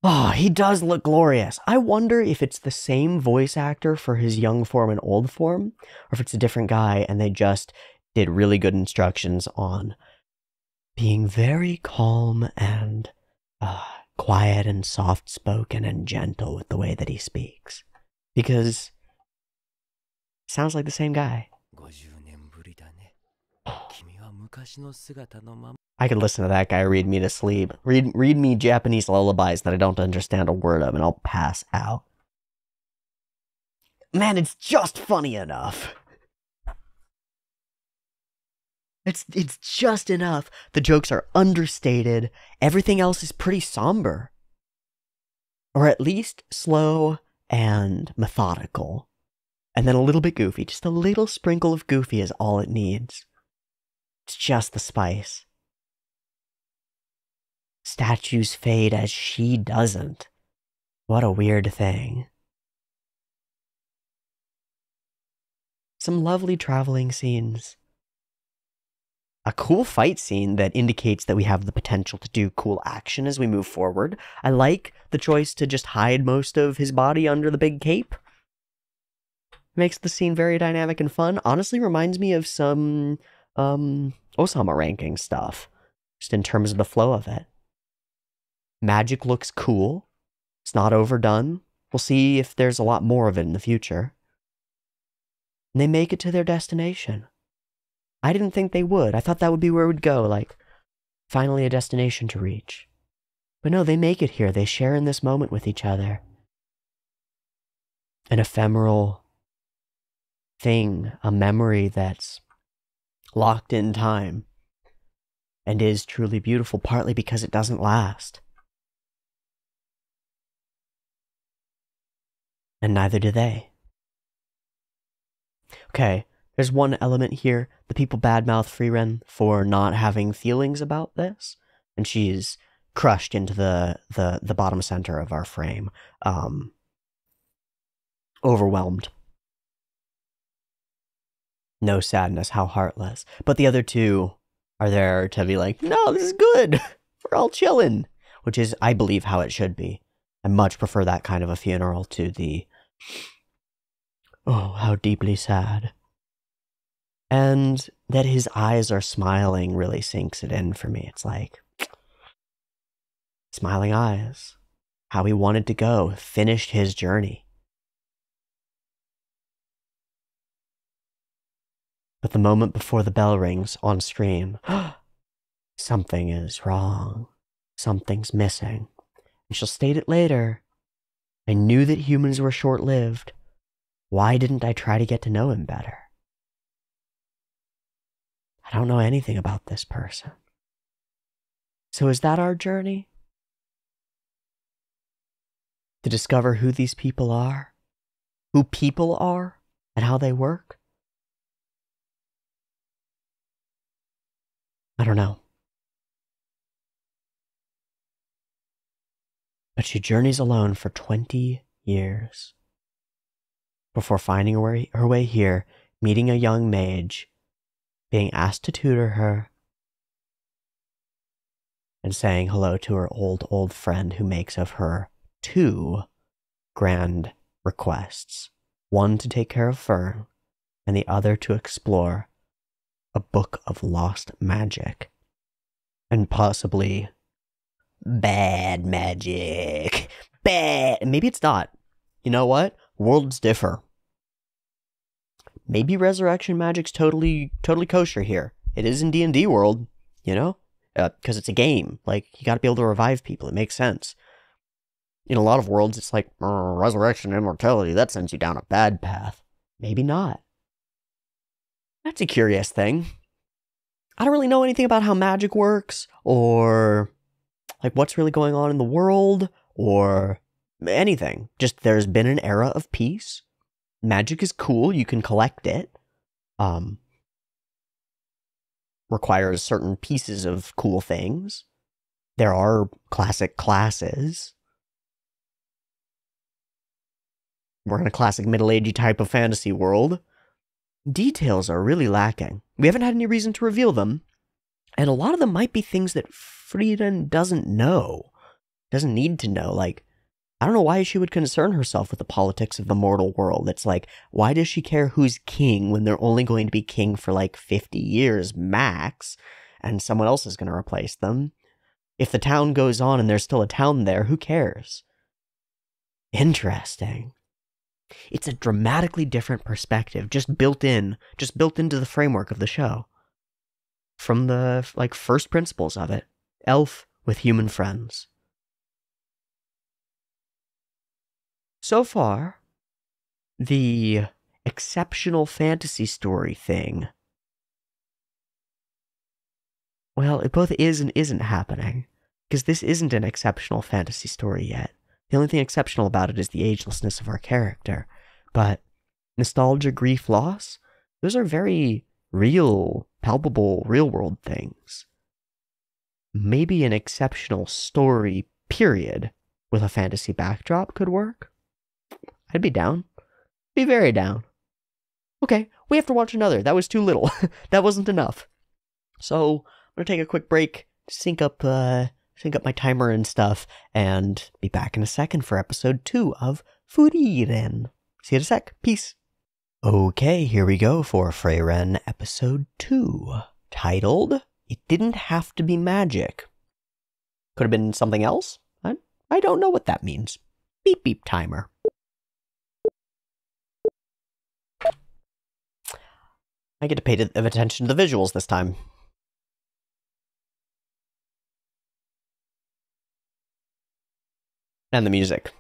Oh, he does look glorious. I wonder if it's the same voice actor for his young form and old form, or if it's a different guy and they just did really good instructions on being very calm and quiet and soft-spoken and gentle with the way that he speaks. Because it sounds like the same guy. I could listen to that guy read me to sleep. Read me Japanese lullabies that I don't understand a word of, and I'll pass out. Man, it's just funny enough. It's just enough. The jokes are understated. Everything else is pretty somber. Or at least slow and methodical. And then a little bit goofy. Just a little sprinkle of goofy is all it needs. It's just the spice. Statues fade as she doesn't. What a weird thing. Some lovely traveling scenes. A cool fight scene that indicates that we have the potential to do cool action as we move forward. I like the choice to just hide most of his body under the big cape. Makes the scene very dynamic and fun. Honestly reminds me of some Osama ranking stuff, just in terms of the flow of it. Magic looks cool. It's not overdone. We'll see if there's a lot more of it in the future. And they make it to their destination. I didn't think they would. I thought that would be where it would go, like, finally a destination to reach. But no, they make it here. They share in this moment with each other. An ephemeral thing, a memory that's locked in time and is truly beautiful, partly because it doesn't last. And neither do they. Okay, there's one element here. The people badmouth Frieren for not having feelings about this, and she's crushed into the bottom center of our frame. Overwhelmed. No sadness, how heartless. But the other two are there to be like, no, this is good. We're all chilling. Which is, I believe, how it should be. I much prefer that kind of a funeral to the, oh, how deeply sad. And that his eyes are smiling really sinks it in for me. It's like, smiling eyes. How he wanted to go, finished his journey. But the moment before the bell rings on stream, something is wrong. Something's missing. And she'll state it later. I knew that humans were short-lived. Why didn't I try to get to know him better? I don't know anything about this person. So is that our journey? To discover who these people are? Who people are? And how they work? I don't know. But she journeys alone for 20 years before finding her way here, meeting a young mage, being asked to tutor her, and saying hello to her old friend who makes of her 2 grand requests. One to take care of Fern, and the other to explore a book of lost magic, and possibly bad magic. Bad. Maybe it's not. You know what? Worlds differ. Maybe resurrection magic's totally kosher here. It is in D&D world, you know? Because it's a game. Like, you gotta be able to revive people. It makes sense. In a lot of worlds, it's like, resurrection, immortality, that sends you down a bad path. Maybe not. That's a curious thing. I don't really know anything about how magic works, or like what's really going on in the world, or anything. Just there's been an era of peace. Magic is cool, you can collect it. Requires certain pieces of cool things. There are classic classes. We're in a classic middle-agey type of fantasy world. Details are really lacking. We haven't had any reason to reveal them, and a lot of them might be things that Frieren doesn't know. Doesn't need to know. Like, I don't know why she would concern herself with the politics of the mortal world. It's like, why does she care who's king when they're only going to be king for like 50 years max, and someone else is going to replace them? If the town goes on and there's still a town there, who cares? Interesting. It's a dramatically different perspective, just built into the framework of the show. From the, like, first principles of it. Elf with human friends. So far, the exceptional fantasy story thing, well, it both is and isn't happening, because this isn't an exceptional fantasy story yet. The only thing exceptional about it is the agelessness of our character. But nostalgia, grief, loss, those are very real, palpable, real-world things. Maybe an exceptional story, period, with a fantasy backdrop could work. I'd be down. Be very down. Okay, we have to watch another. That was too little. That wasn't enough. So, I'm gonna take a quick break to sync up my timer and stuff, and be back in a second for episode 2 of Frieren. See you in a sec. Peace. Okay, here we go for Frieren episode 2, titled, It Didn't Have to Be Magic. Could have been something else? I don't know what that means. Beep beep timer. I get to pay attention to the visuals this time. And the music.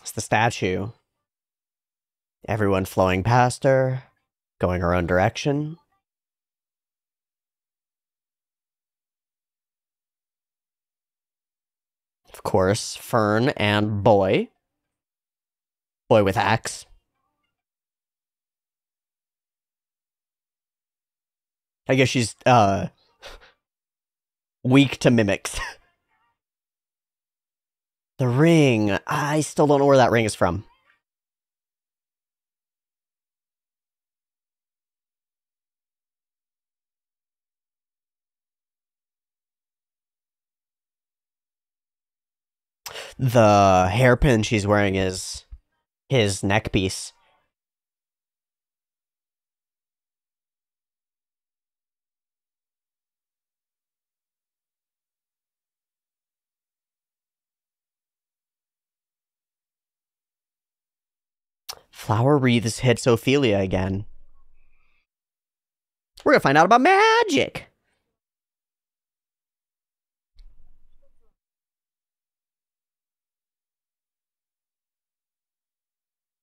It's the statue. Everyone flowing past her, going her own direction. Of course, Fern and Boy. Boy with axe. I guess she's, weak to mimics. The ring. I still don't know where that ring is from. The hairpin she's wearing is his neck piece. Flower wreaths hits Ophelia again. We're gonna find out about magic!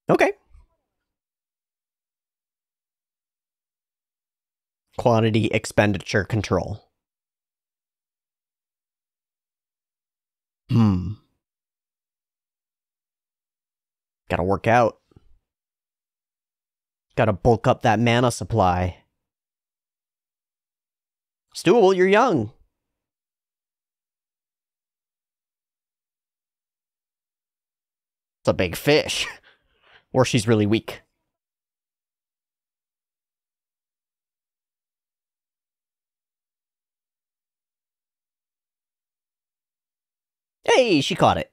Okay. Quantity expenditure control. Gotta work out. Gotta bulk up that mana supply. It's doable, you're young. It's a big fish. Or she's really weak. Hey, she caught it.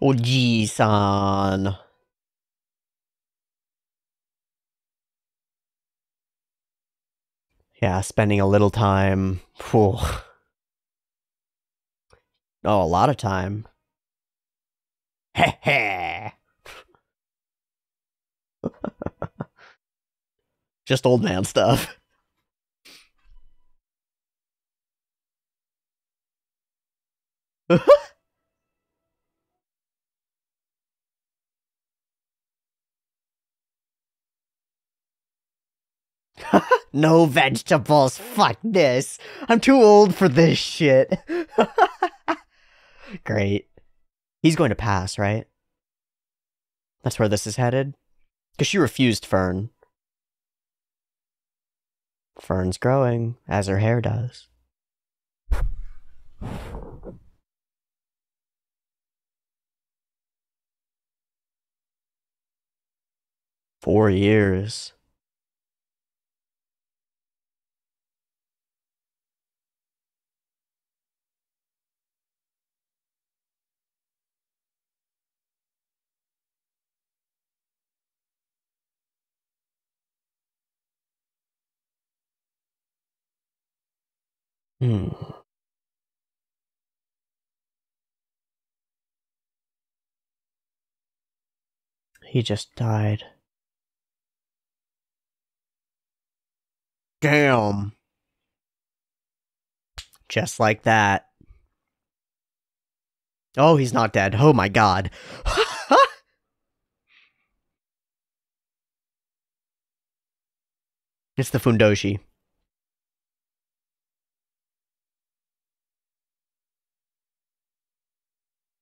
Oh, Ji-san. Yeah, spending a little time. Whew. Oh, a lot of time. Heh heh. Just old man stuff. No vegetables. Fuck this. I'm too old for this shit. Great. He's going to pass, right? That's where this is headed? Because she refused Fern. Fern's growing, as her hair does. Four years. Hmm. He just died. Damn. Just like that. Oh, he's not dead. Oh my god. It's the Fundoshi.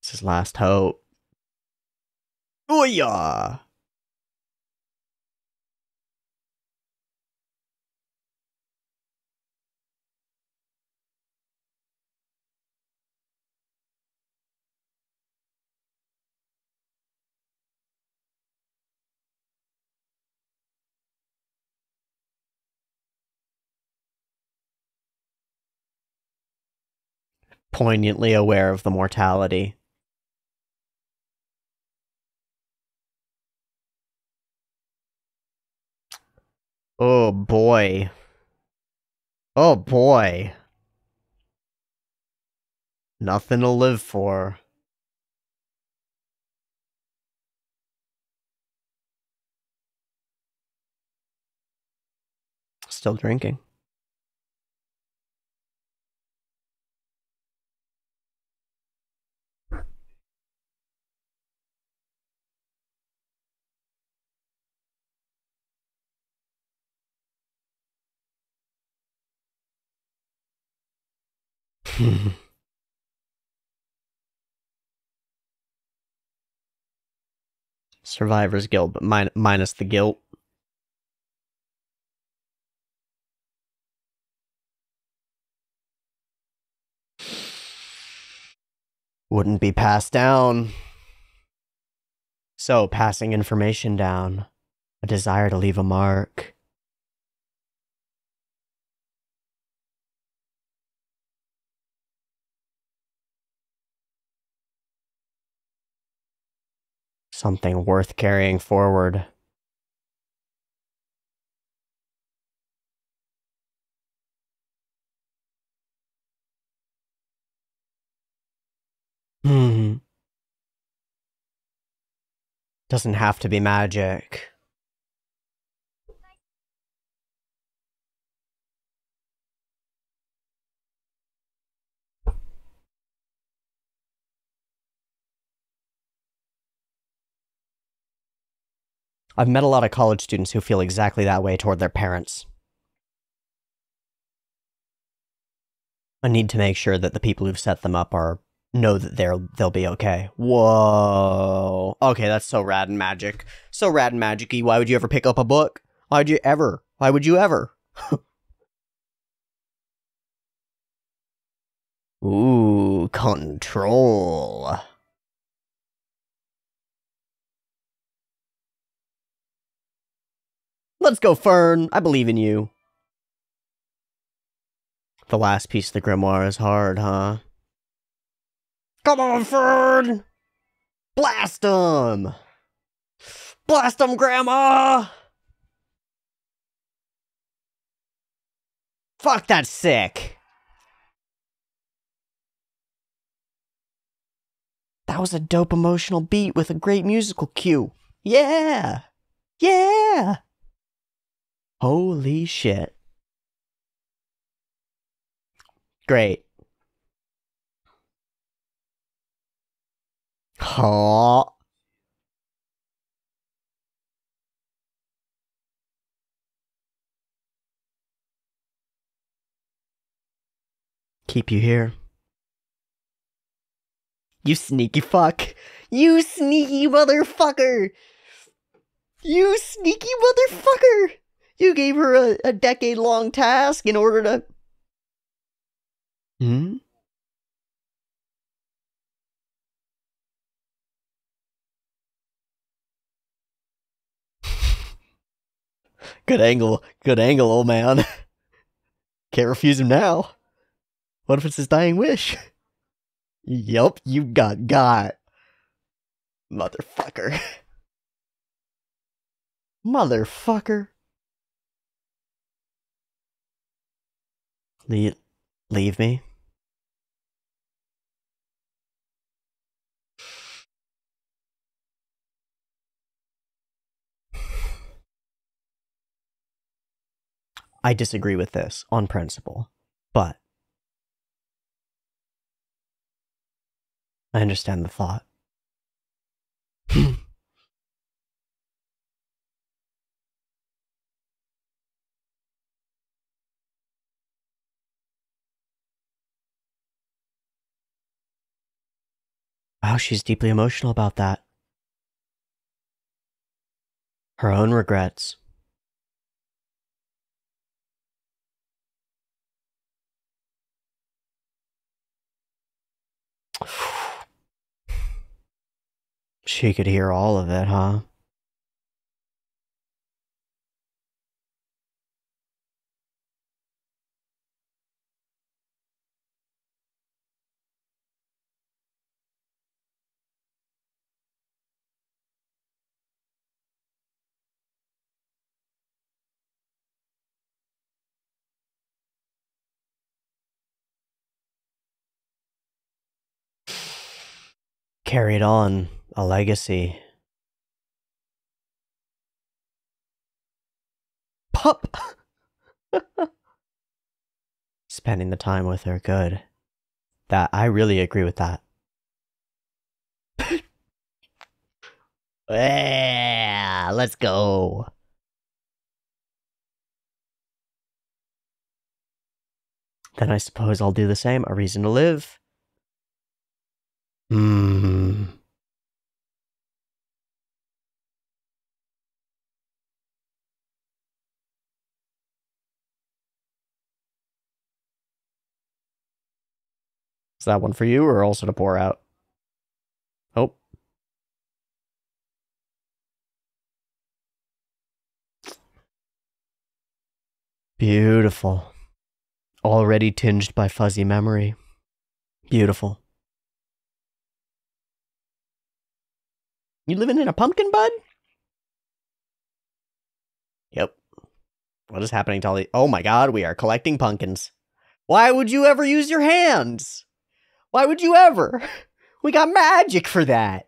It's his last hope. Oh yeah. Poignantly aware of the mortality. Oh boy. Oh boy. Nothing to live for. Still drinking. Survivor's guilt, but minus the guilt. Wouldn't be passed down. So, passing information down. A desire to leave a mark. Something worth carrying forward. Hmm. Doesn't have to be magic. I've met a lot of college students who feel exactly that way toward their parents. I need to make sure that the people who've set them up know that they'll be okay. Whoa. Okay, that's so rad and magic. So rad and magic-y. Why would you ever pick up a book? Why would you ever? Why would you ever? Ooh, control. Let's go, Fern. I believe in you. The last piece of the grimoire is hard, huh? Come on, Fern! Blast him! Blast him, Grandma! Fuck, that's sick. That was a dope emotional beat with a great musical cue. Yeah! Yeah! Holy shit. Great. Huh. Keep you here. You sneaky fuck. You sneaky motherfucker. You sneaky motherfucker. You gave her a decade-long task in order to... Hmm? Good angle, old man. Can't refuse him now. What if it's his dying wish? Yup, you got. Motherfucker. Motherfucker. Leave me? I disagree with this on principle, but I understand the thought. Wow, she's deeply emotional about that. Her own regrets. She could hear all of it, huh? Carried on a legacy. Pup! Spending the time with her, good. I really agree with that. Yeah, let's go. Then I suppose I'll do the same. A reason to live. Hmm. Is that one for you or also to pour out? Oh. Beautiful. Already tinged by fuzzy memory. Beautiful. You living in a pumpkin, bud? Yep. What is happening to all the... Oh my god, we are collecting pumpkins. Why would you ever use your hands? Why would you ever? We got magic for that.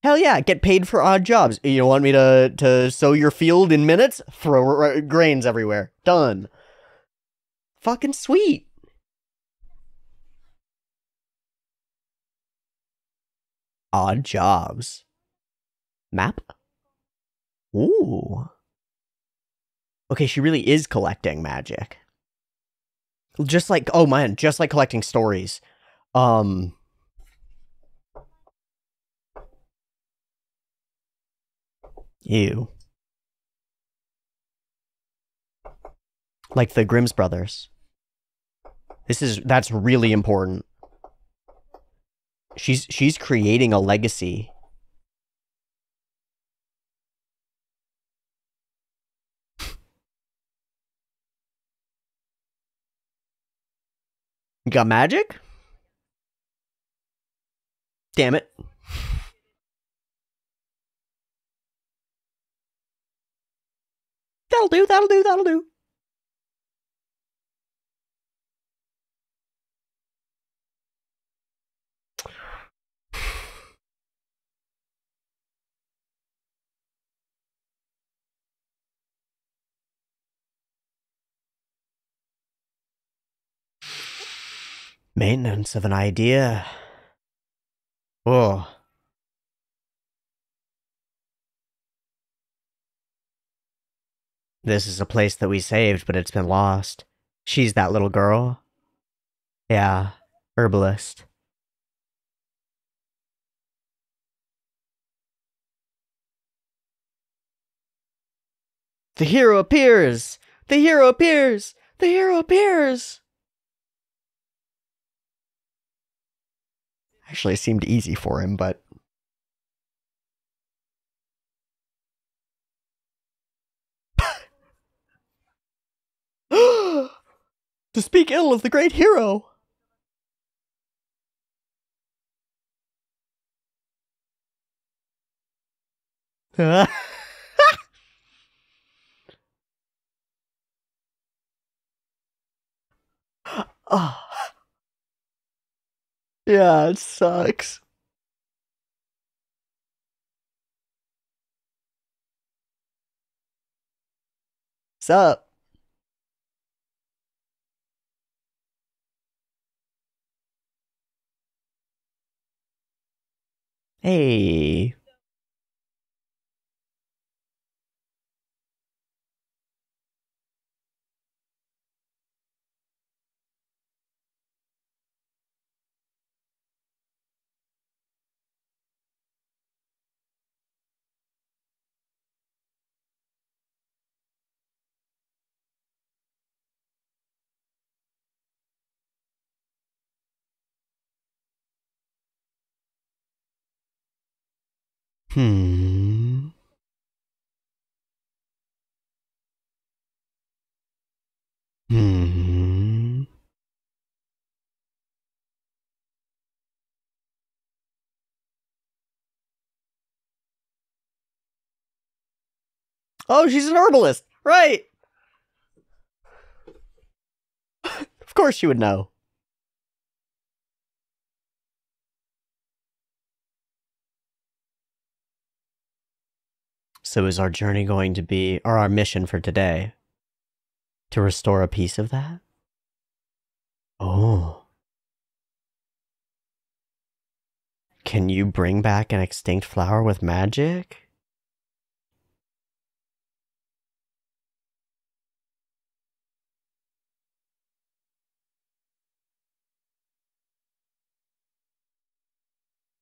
Hell yeah, get paid for odd jobs. You want me to sow your field in minutes? Throw grains everywhere. Done. Fucking sweet. Odd jobs. Map? Ooh. Okay, she really is collecting magic. Just like, oh man, just like collecting stories. Ew. Like the Grimm's brothers. That's really important. She's creating a legacy. You got magic? Damn it. That'll do, that'll do, that'll do. Maintenance of an idea. Oh. This is a place that we saved, but it's been lost. She's that little girl. Yeah, herbalist. The hero appears! The hero appears! The hero appears! Actually, it seemed easy for him, but... To speak ill of the great hero! Oh. Yeah, it sucks. Sup? Hey. Hmm. Hmm. Oh, she's an herbalist! Right! Of course you would know. So is our journey going to be, or our mission for today, to restore a piece of that? Oh. Can you bring back an extinct flower with magic?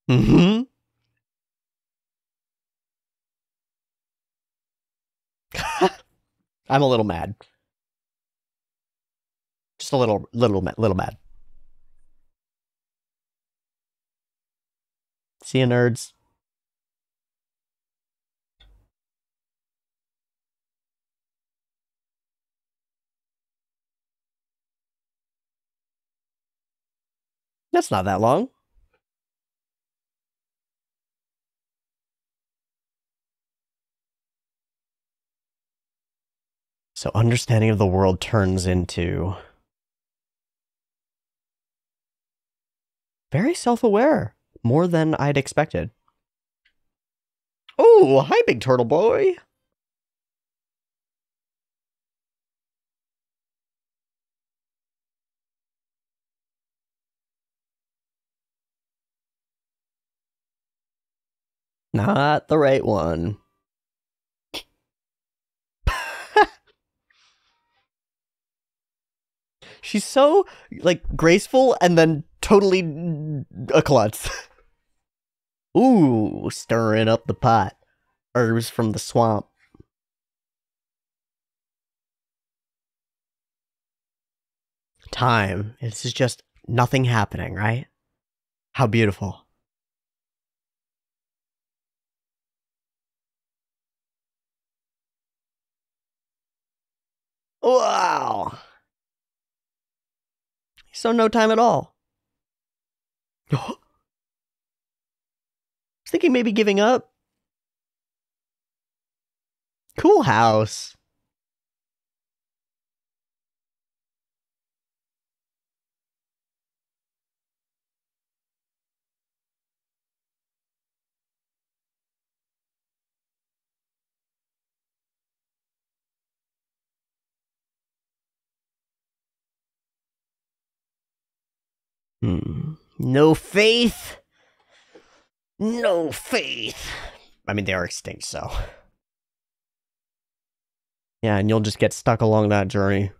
Mm-hmm. I'm a little mad. Just a little mad. See you, nerds. That's not that long. So understanding of the world turns into... very self-aware. More than I'd expected. Oh, hi, big turtle boy. Not the right one. She's so, like, graceful and then totally a klutz. Ooh, stirring up the pot. Herbs from the swamp. Time. This is just nothing happening, right? How beautiful. Wow. So no time at all. I was thinking maybe giving up. Cool house. No faith. No faith. I mean, they are extinct, so. Yeah, and you'll just get stuck along that journey.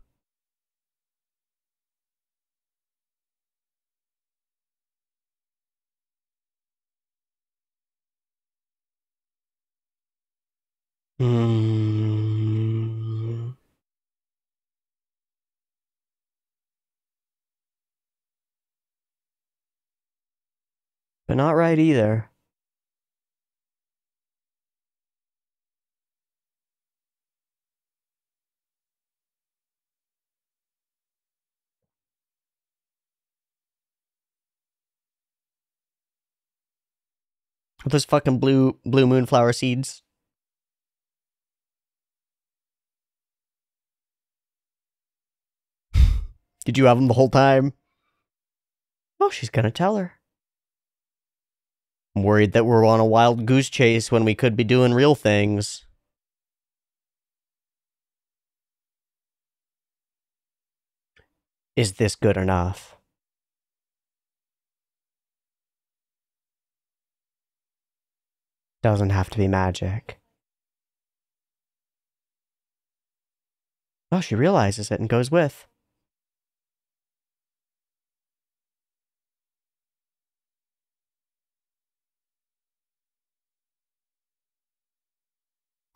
But not right either. With those fucking blue moonflower seeds. Did you have them the whole time? Oh, she's gonna tell her. I'm worried that we're on a wild goose chase when we could be doing real things. Is this good enough? Doesn't have to be magic. Oh, she realizes it and goes with.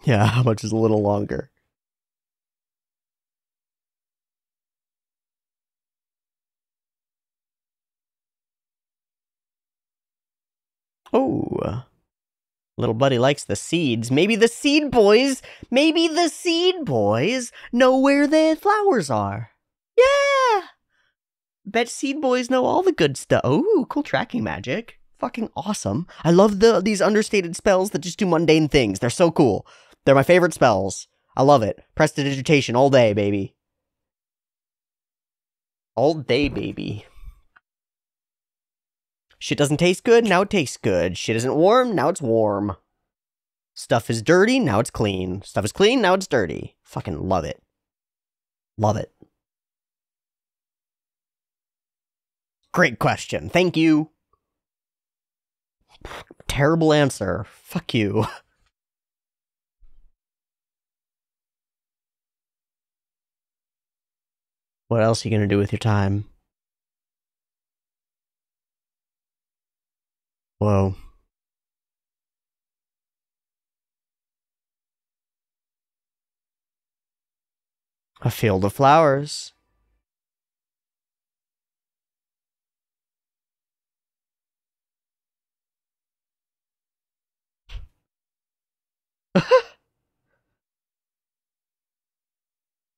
Yeah, how much is a little longer? Oh. Little buddy likes the seeds. Maybe the seed boys know where the flowers are. Yeah! Bet seed boys know all the good stuff. Oh, cool tracking magic. Fucking awesome. I love these understated spells that just do mundane things. They're so cool. They're my favorite spells. I love it. Prestidigitation all day, baby. All day, baby. Shit doesn't taste good, now it tastes good. Shit isn't warm, now it's warm. Stuff is dirty, now it's clean. Stuff is clean, now it's dirty. Fucking love it. Love it. Great question. Thank you. Terrible answer. Fuck you. What else are you gonna do with your time? Whoa. A field of flowers.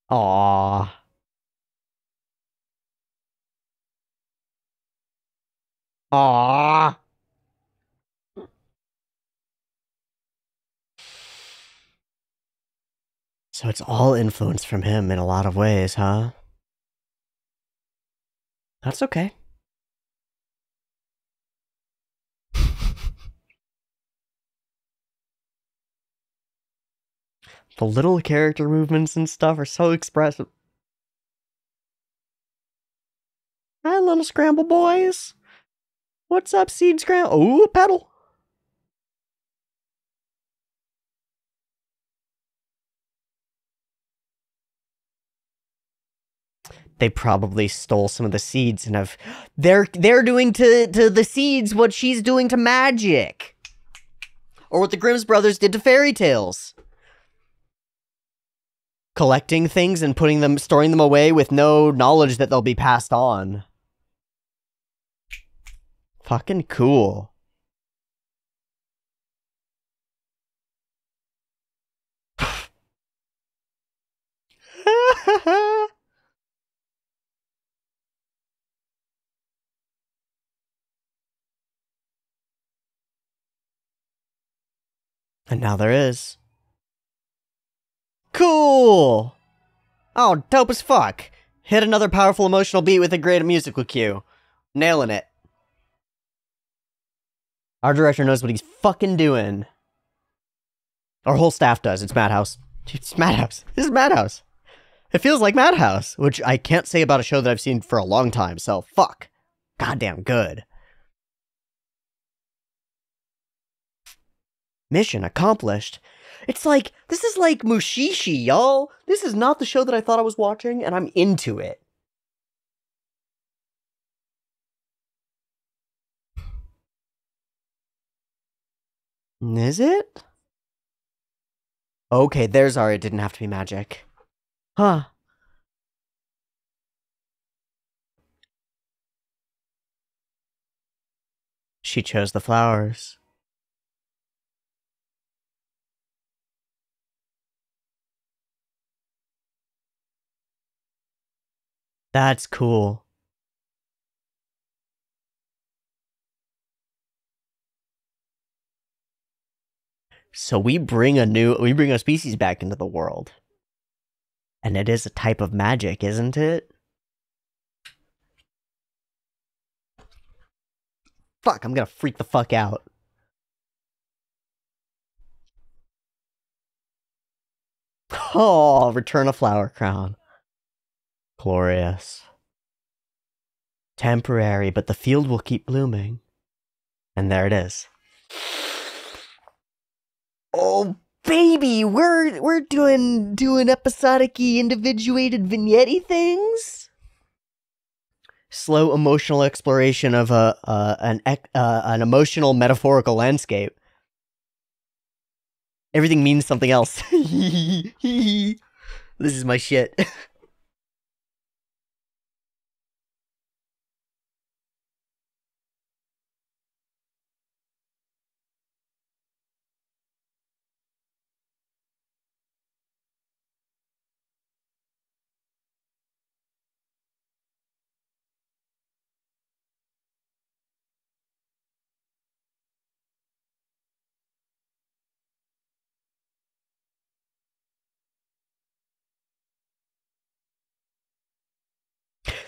Aww. Aww. So it's all influenced from him in a lot of ways, huh? That's okay. The little character movements and stuff are so expressive. Hi, little scramble boys. What's up, seed scramble? Ooh, a petal. They probably stole some of the seeds and have... They're doing to the seeds what she's doing to magic. Or what the Grimm's brothers did to fairy tales. Collecting things and storing them away with no knowledge that they'll be passed on. Fucking cool. And now there is. Cool! Oh, dope as fuck. Hit another powerful emotional beat with a great musical cue. Nailing it. Our director knows what he's fucking doing. Our whole staff does. It's Madhouse. It's Madhouse. This is Madhouse. It feels like Madhouse, which I can't say about a show that I've seen for a long time, so fuck. Goddamn good. Mission accomplished. It's like, this is like Mushishi, y'all. This is not the show that I thought I was watching, and I'm into it. Is it? Okay, there's our it didn't have to be magic. Huh. She chose the flowers. That's cool. So we bring a species back into the world. And it is a type of magic, isn't it? Fuck, I'm gonna freak the fuck out. Oh, return a flower crown. Glorious. Temporary, but the field will keep blooming. And there it is. Oh, baby, we're doing episodic-y, individuated vignette things. Slow emotional exploration of an emotional metaphorical landscape. Everything means something else. This is my shit.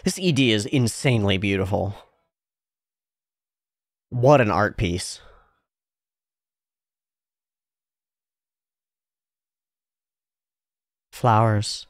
This ED is insanely beautiful. What an art piece. Flowers.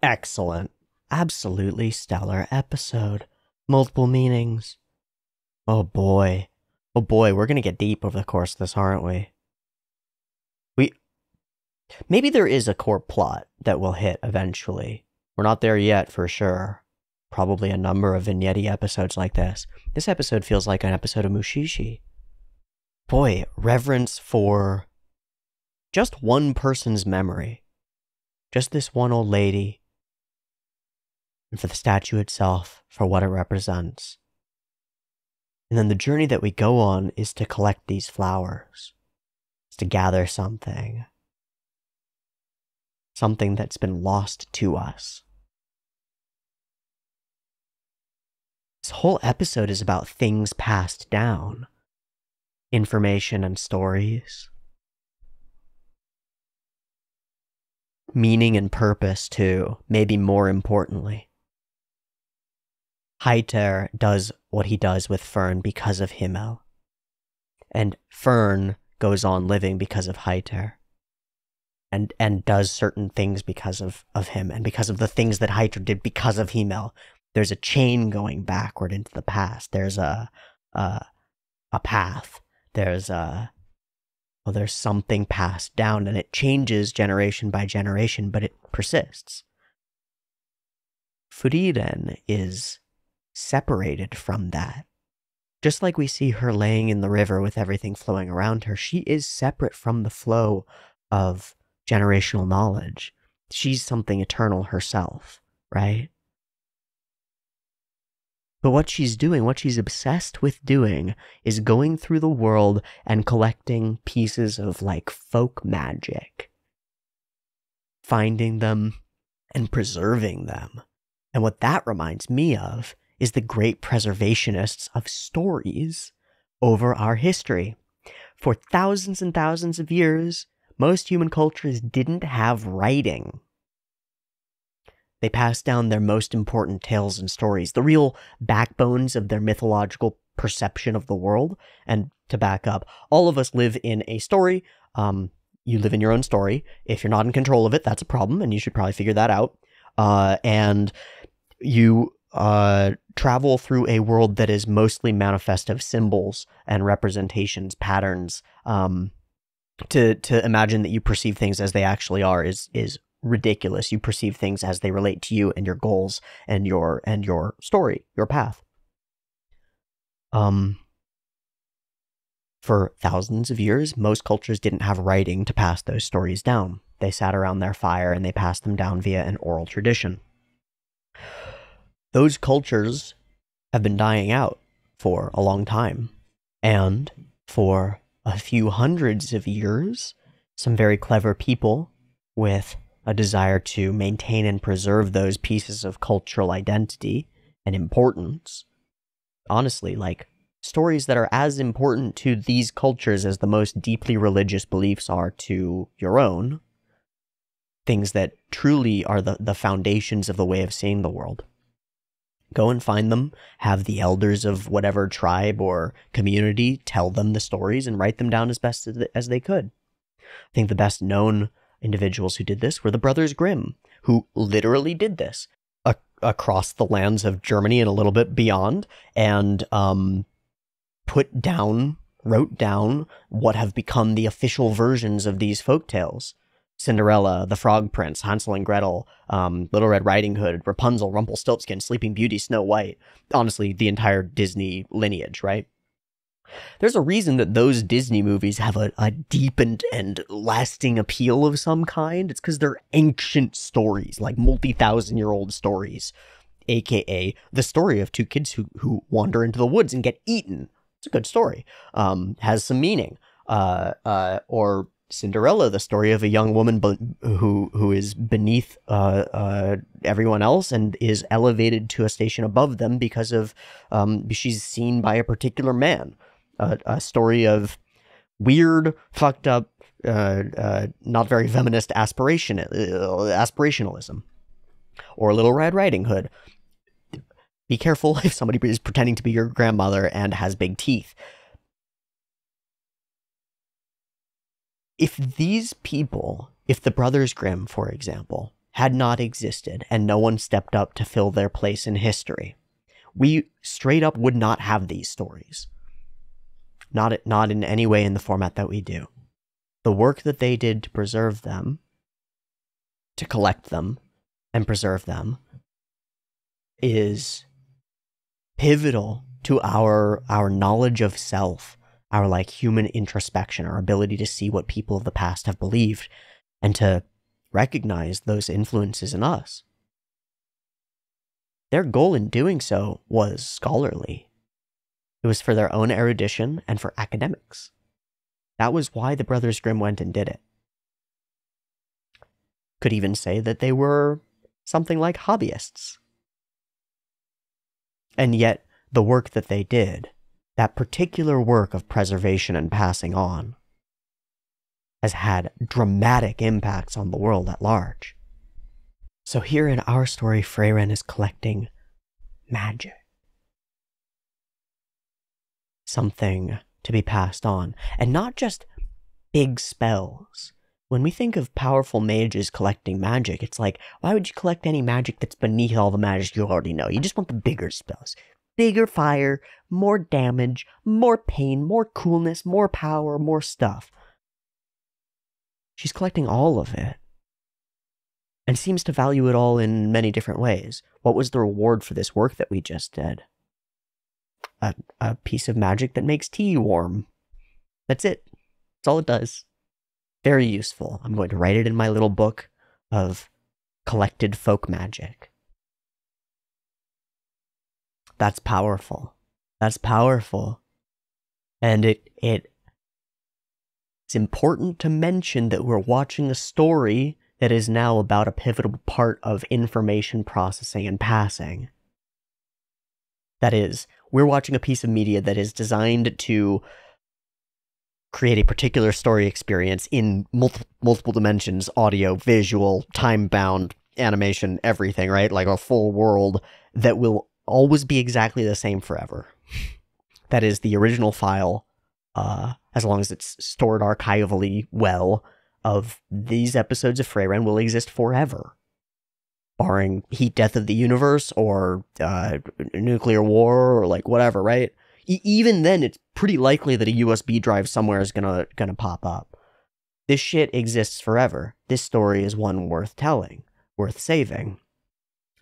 Excellent. Absolutely stellar episode. Multiple meanings. Oh boy. Oh boy, we're gonna get deep over the course of this, aren't we? Maybe there is a core plot that will hit eventually. We're not there yet, for sure. Probably a number of vignette episodes like this. This episode feels like an episode of Mushishi. Boy, reverence for just one person's memory. Just this one old lady. And for the statue itself, for what it represents. And then the journey that we go on is to collect these flowers. It's to gather something. Something that's been lost to us. This whole episode is about things passed down. Information and stories. Meaning and purpose, too, maybe more importantly. Heiter does what he does with Fern because of Himmel. And Fern goes on living because of Heiter. And does certain things because of him, and because of the things that Heiter did because of Himmel. There's a chain going backward into the past. There's a path. There's something passed down, and it changes generation by generation, but it persists. Frieren is separated from that. Just like we see her laying in the river with everything flowing around her, she is separate from the flow of generational knowledge. she's something eternal herself, right? But what she's doing, what she's obsessed with doing, is going through the world and collecting pieces of, like, folk magic, finding them and preserving them. And what that reminds me of is the great preservationists of stories over our history. For thousands and thousands of years, most human cultures didn't have writing. They passed down their most important tales and stories, the real backbones of their mythological perception of the world. And to back up, all of us live in a story. You live in your own story. If you're not in control of it, that's a problem, and you should probably figure that out. And you travel through a world that is mostly manifest of symbols and representations, patterns. To imagine that you perceive things as they actually are is ridiculous. You perceive things as they relate to you and your goals and your story, your path. For thousands of years, most cultures didn't have writing to pass those stories down. They sat around their fire and they passed them down via an oral tradition. Those cultures have been dying out for a long time. And for a few hundreds of years, some very clever people with a desire to maintain and preserve those pieces of cultural identity and importance, honestly, like, stories that are as important to these cultures as the most deeply religious beliefs are to your own, things that truly are the foundations of the way of seeing the world. Go and find them, have the elders of whatever tribe or community tell them the stories and write them down as best as they could. I think the best known individuals who did this were the Brothers Grimm, who literally did this across the lands of Germany and a little bit beyond, and wrote down what have become the official versions of these folktales. Cinderella, the Frog Prince, Hansel and Gretel, Little Red Riding Hood, Rapunzel, Rumpelstiltskin, Sleeping Beauty, Snow White. Honestly, the entire Disney lineage, right? There's a reason that those Disney movies have a deep and lasting appeal of some kind. It's because they're ancient stories, like multi-thousand-year-old stories, aka the story of two kids who wander into the woods and get eaten. It's a good story. Has some meaning. Or Cinderella, the story of a young woman who is beneath everyone else and is elevated to a station above them because of she's seen by a particular man. A story of weird, fucked up, not very feminist aspirationalism. Or Little Red Riding Hood. Be careful if somebody is pretending to be your grandmother and has big teeth. If these people, if the Brothers Grimm, for example, had not existed and no one stepped up to fill their place in history, we straight up would not have these stories. Not in any way in the format that we do. The work that they did to preserve them, to collect them and preserve them, is pivotal to our knowledge of self, our like human introspection, our ability to see what people of the past have believed and to recognize those influences in us. Their goal in doing so was scholarly. It was for their own erudition and for academics. That was why the Brothers Grimm went and did it. Could even say that they were something like hobbyists. And yet, the work that they did, that particular work of preservation and passing on, has had dramatic impacts on the world at large. So here in our story, Frieren is collecting magic. Something to be passed on. And not just big spells. When we think of powerful mages collecting magic, it's like, why would you collect any magic that's beneath all the magic you already know? You just want the bigger spells. Bigger fire, more damage, more pain, more coolness, more power, more stuff. She's collecting all of it. And seems to value it all in many different ways. What was the reward for this work that we just did? A piece of magic that makes tea warm. That's it. That's all it does. Very useful. I'm going to write it in my little book of collected folk magic. That's powerful. That's powerful. And it's important to mention that we're watching a story that is now about a pivotal part of information processing and passing. That is, we're watching a piece of media that is designed to create a particular story experience in multiple dimensions, audio, visual, time-bound, animation, everything, right? Like a full world that will always be exactly the same forever. That is, the original file, as long as it's stored archivally well, of these episodes of Frieren will exist forever. Barring heat death of the universe, or nuclear war, or like whatever, right? Even then, it's pretty likely that a USB drive somewhere is gonna pop up. This shit exists forever. This story is one worth telling, worth saving.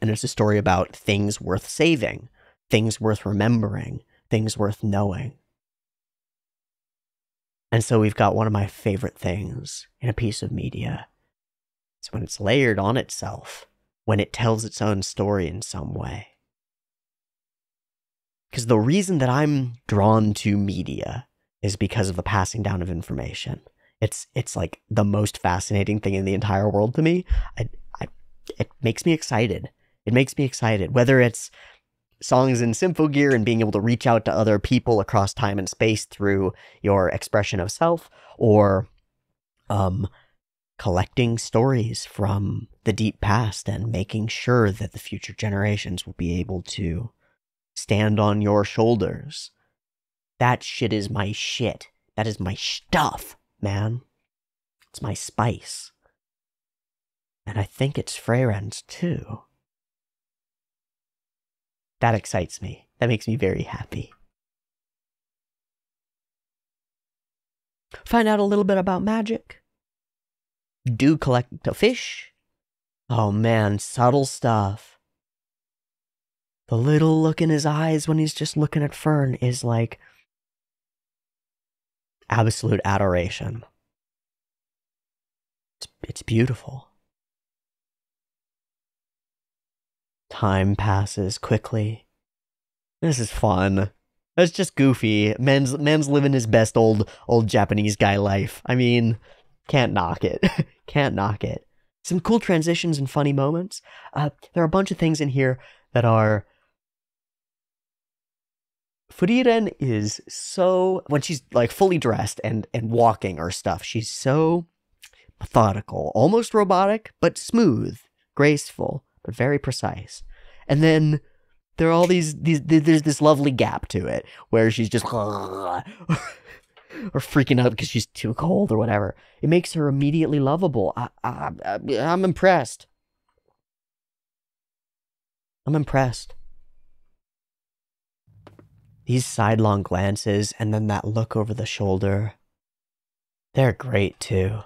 And it's a story about things worth saving, things worth remembering, things worth knowing. And so we've got one of my favorite things in a piece of media. It's when it's layered on itself, when it tells its own story in some way. Because the reason that I'm drawn to media is because of the passing down of information. It's like the most fascinating thing in the entire world to me. It makes me excited. It makes me excited. Whether it's songs in Symphogear and being able to reach out to other people across time and space through your expression of self, or collecting stories from the deep past and making sure that the future generations will be able to stand on your shoulders. That shit is my shit. That is my stuff, man. It's my spice. And I think it's Frieren's too. That excites me. That makes me very happy. Find out a little bit about magic. Do collect a fish. Oh man, subtle stuff. The little look in his eyes when he's just looking at Fern is like absolute adoration. It's beautiful. Time passes quickly. This is fun. It's just goofy. Man's living his best old Japanese guy life. I mean, can't knock it. Can't knock it. Some cool transitions and funny moments. There are a bunch of things in here that are... Frieren is so... When she's like fully dressed and walking her stuff, she's so methodical, almost robotic, but smooth, graceful, but very precise. And then there are all there's this lovely gap to it where she's just or freaking out because she's too cold or whatever. It makes her immediately lovable. I'm impressed. I'm impressed. These sidelong glances and then that look over the shoulder, they're great too.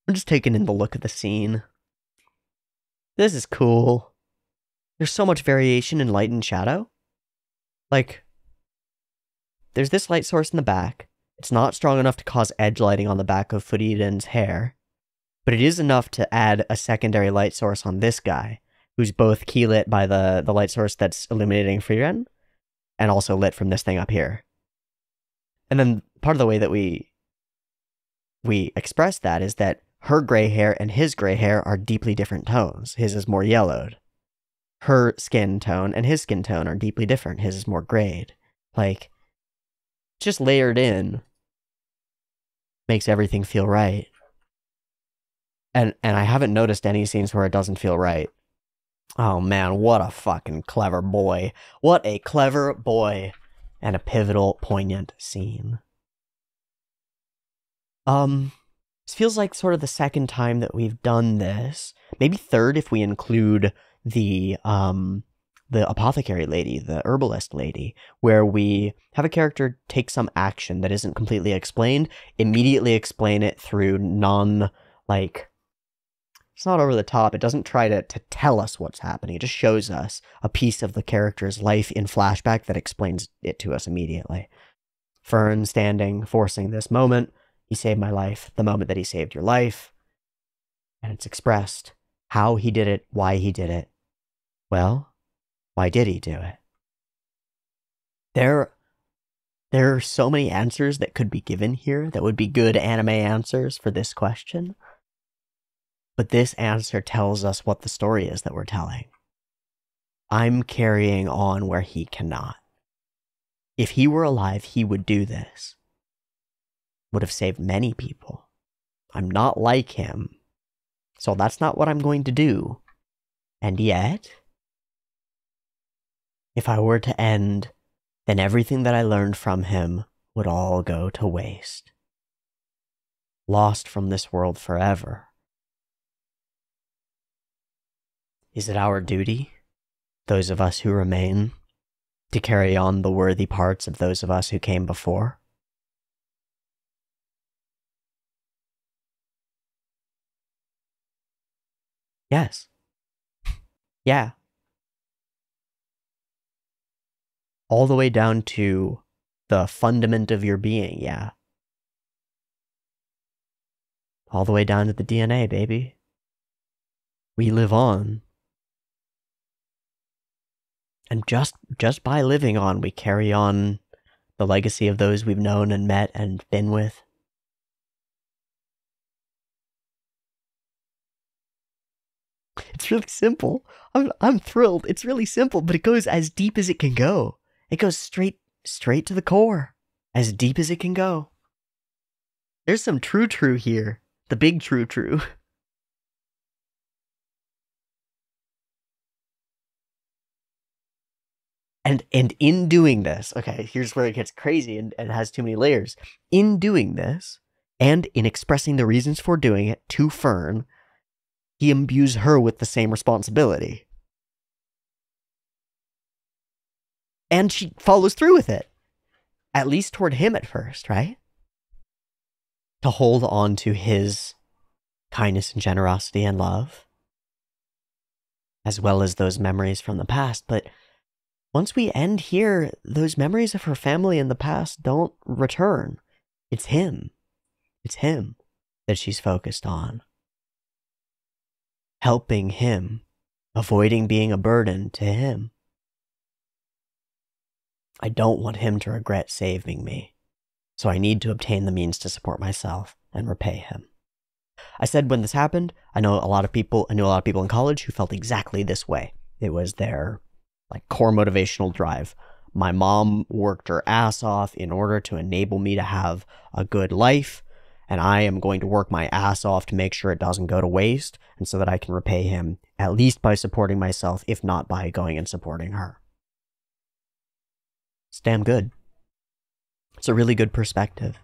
I'm just taking in the look of the scene. This is cool. There's so much variation in light and shadow. Like, there's this light source in the back. It's not strong enough to cause edge lighting on the back of Frieren's hair, but it is enough to add a secondary light source on this guy, who's both key lit by the light source that's illuminating Frieren, and also lit from this thing up here. And then part of the way that we express that is that her gray hair and his gray hair are deeply different tones. His is more yellowed. Her skin tone and his skin tone are deeply different. His is more grayed. Like, just layered in makes everything feel right. And I haven't noticed any scenes where it doesn't feel right. Oh man, what a fucking clever boy. What a clever boy. And a pivotal, poignant scene. This feels like sort of the second time that we've done this. Maybe third if we include the apothecary lady, the herbalist lady, where we have a character take some action that isn't completely explained, immediately explain it through it's not over the top. It doesn't try to tell us what's happening. It just shows us a piece of the character's life in flashback that explains it to us immediately. Fern standing, forcing this moment. He saved my life, the moment that he saved your life. And it's expressed How he did it, why he did it. Well, why did he do it? There are so many answers that could be given here that would be good anime answers for this question. But this answer tells us what the story is that we're telling. I'm carrying on where he cannot. If he were alive, he would do this. Would have saved many people. I'm not like him, so that's not what I'm going to do. And yet, if I were to end, then everything that I learned from him would all go to waste. Lost from this world forever. Is it our duty, those of us who remain, to carry on the worthy parts of those of us who came before? Yes. Yeah. All the way down to the fundament of your being, yeah. All the way down to the DNA, baby. We live on. And just by living on, we carry on the legacy of those we've known and met and been with. It's really simple. I'm thrilled. It's really simple, but it goes as deep as it can go. It goes straight to the core. As deep as it can go. There's some true here. The big true. And in doing this, okay, here's where it gets crazy and has too many layers. In doing this, and in expressing the reasons for doing it to Fern, he imbues her with the same responsibility. And she follows through with it. At least toward him at first, right? To hold on to his kindness and generosity and love, as well as those memories from the past. But once we end here, those memories of her family in the past don't return. It's him. It's him that she's focused on. Helping him, avoiding being a burden to him. I don't want him to regret saving me, so I need to obtain the means to support myself and repay him. I said when this happened, I knew a lot of people in college who felt exactly this way. It was their core motivational drive. My mom worked her ass off in order to enable me to have a good life, and I am going to work my ass off to make sure it doesn't go to waste, and so that I can repay him, at least by supporting myself, if not by going and supporting her. It's damn good. It's a really good perspective.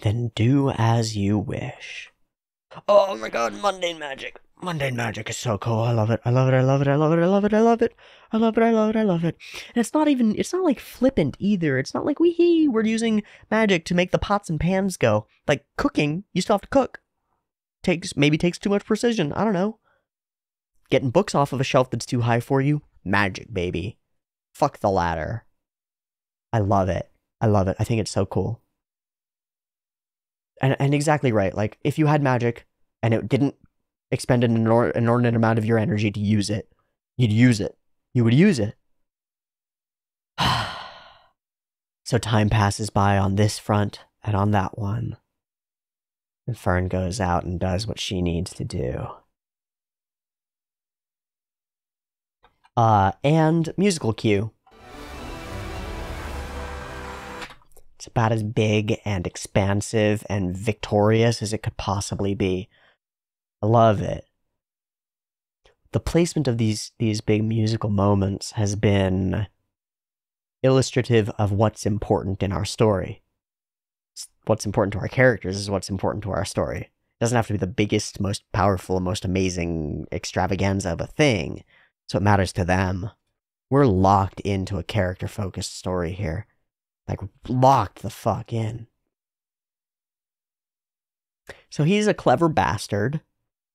Then do as you wish. Oh my god, mundane magic. Mundane magic is so cool. I love it. I love it. I love it. I love it. I love it. I love it. I love it. I love it. I love it. And it's not like flippant either. It's not like we're using magic to make the pots and pans go. Like cooking, you still have to cook. Maybe takes too much precision. I don't know. Getting books off of a shelf that's too high for you. Magic, baby. Fuck the ladder. I love it. I love it. I think it's so cool. And exactly right. Like, if you had magic and it didn't expend an inordinate amount of your energy to use it, you'd use it. You would use it. So time passes by on this front and on that one. And Fern goes out and does what she needs to do. And musical cue. It's about as big and expansive and victorious as it could possibly be. I love it. The placement of these big musical moments has been illustrative of what's important in our story. What's important to our characters is what's important to our story. It doesn't have to be the biggest, most powerful, most amazing extravaganza of a thing, so it matters to them. We're locked into a character-focused story here. Like, locked the fuck in. So he's a clever bastard.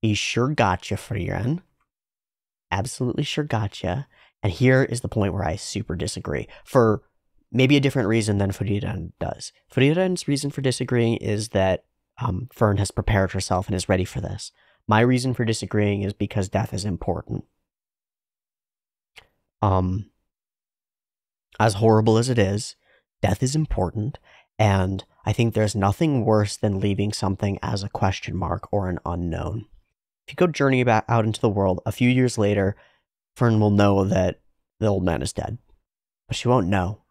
He sure gotcha, Frieren. Absolutely sure gotcha. And here is the point where I super disagree. For maybe a different reason than Frieren does. Frieren's reason for disagreeing is that Fern has prepared herself and is ready for this. My reason for disagreeing is because death is important. As horrible as it is, death is important, and I think there's nothing worse than leaving something as a question mark or an unknown. If you go journeying out into the world, a few years later, Fern will know that the old man is dead, but she won't know.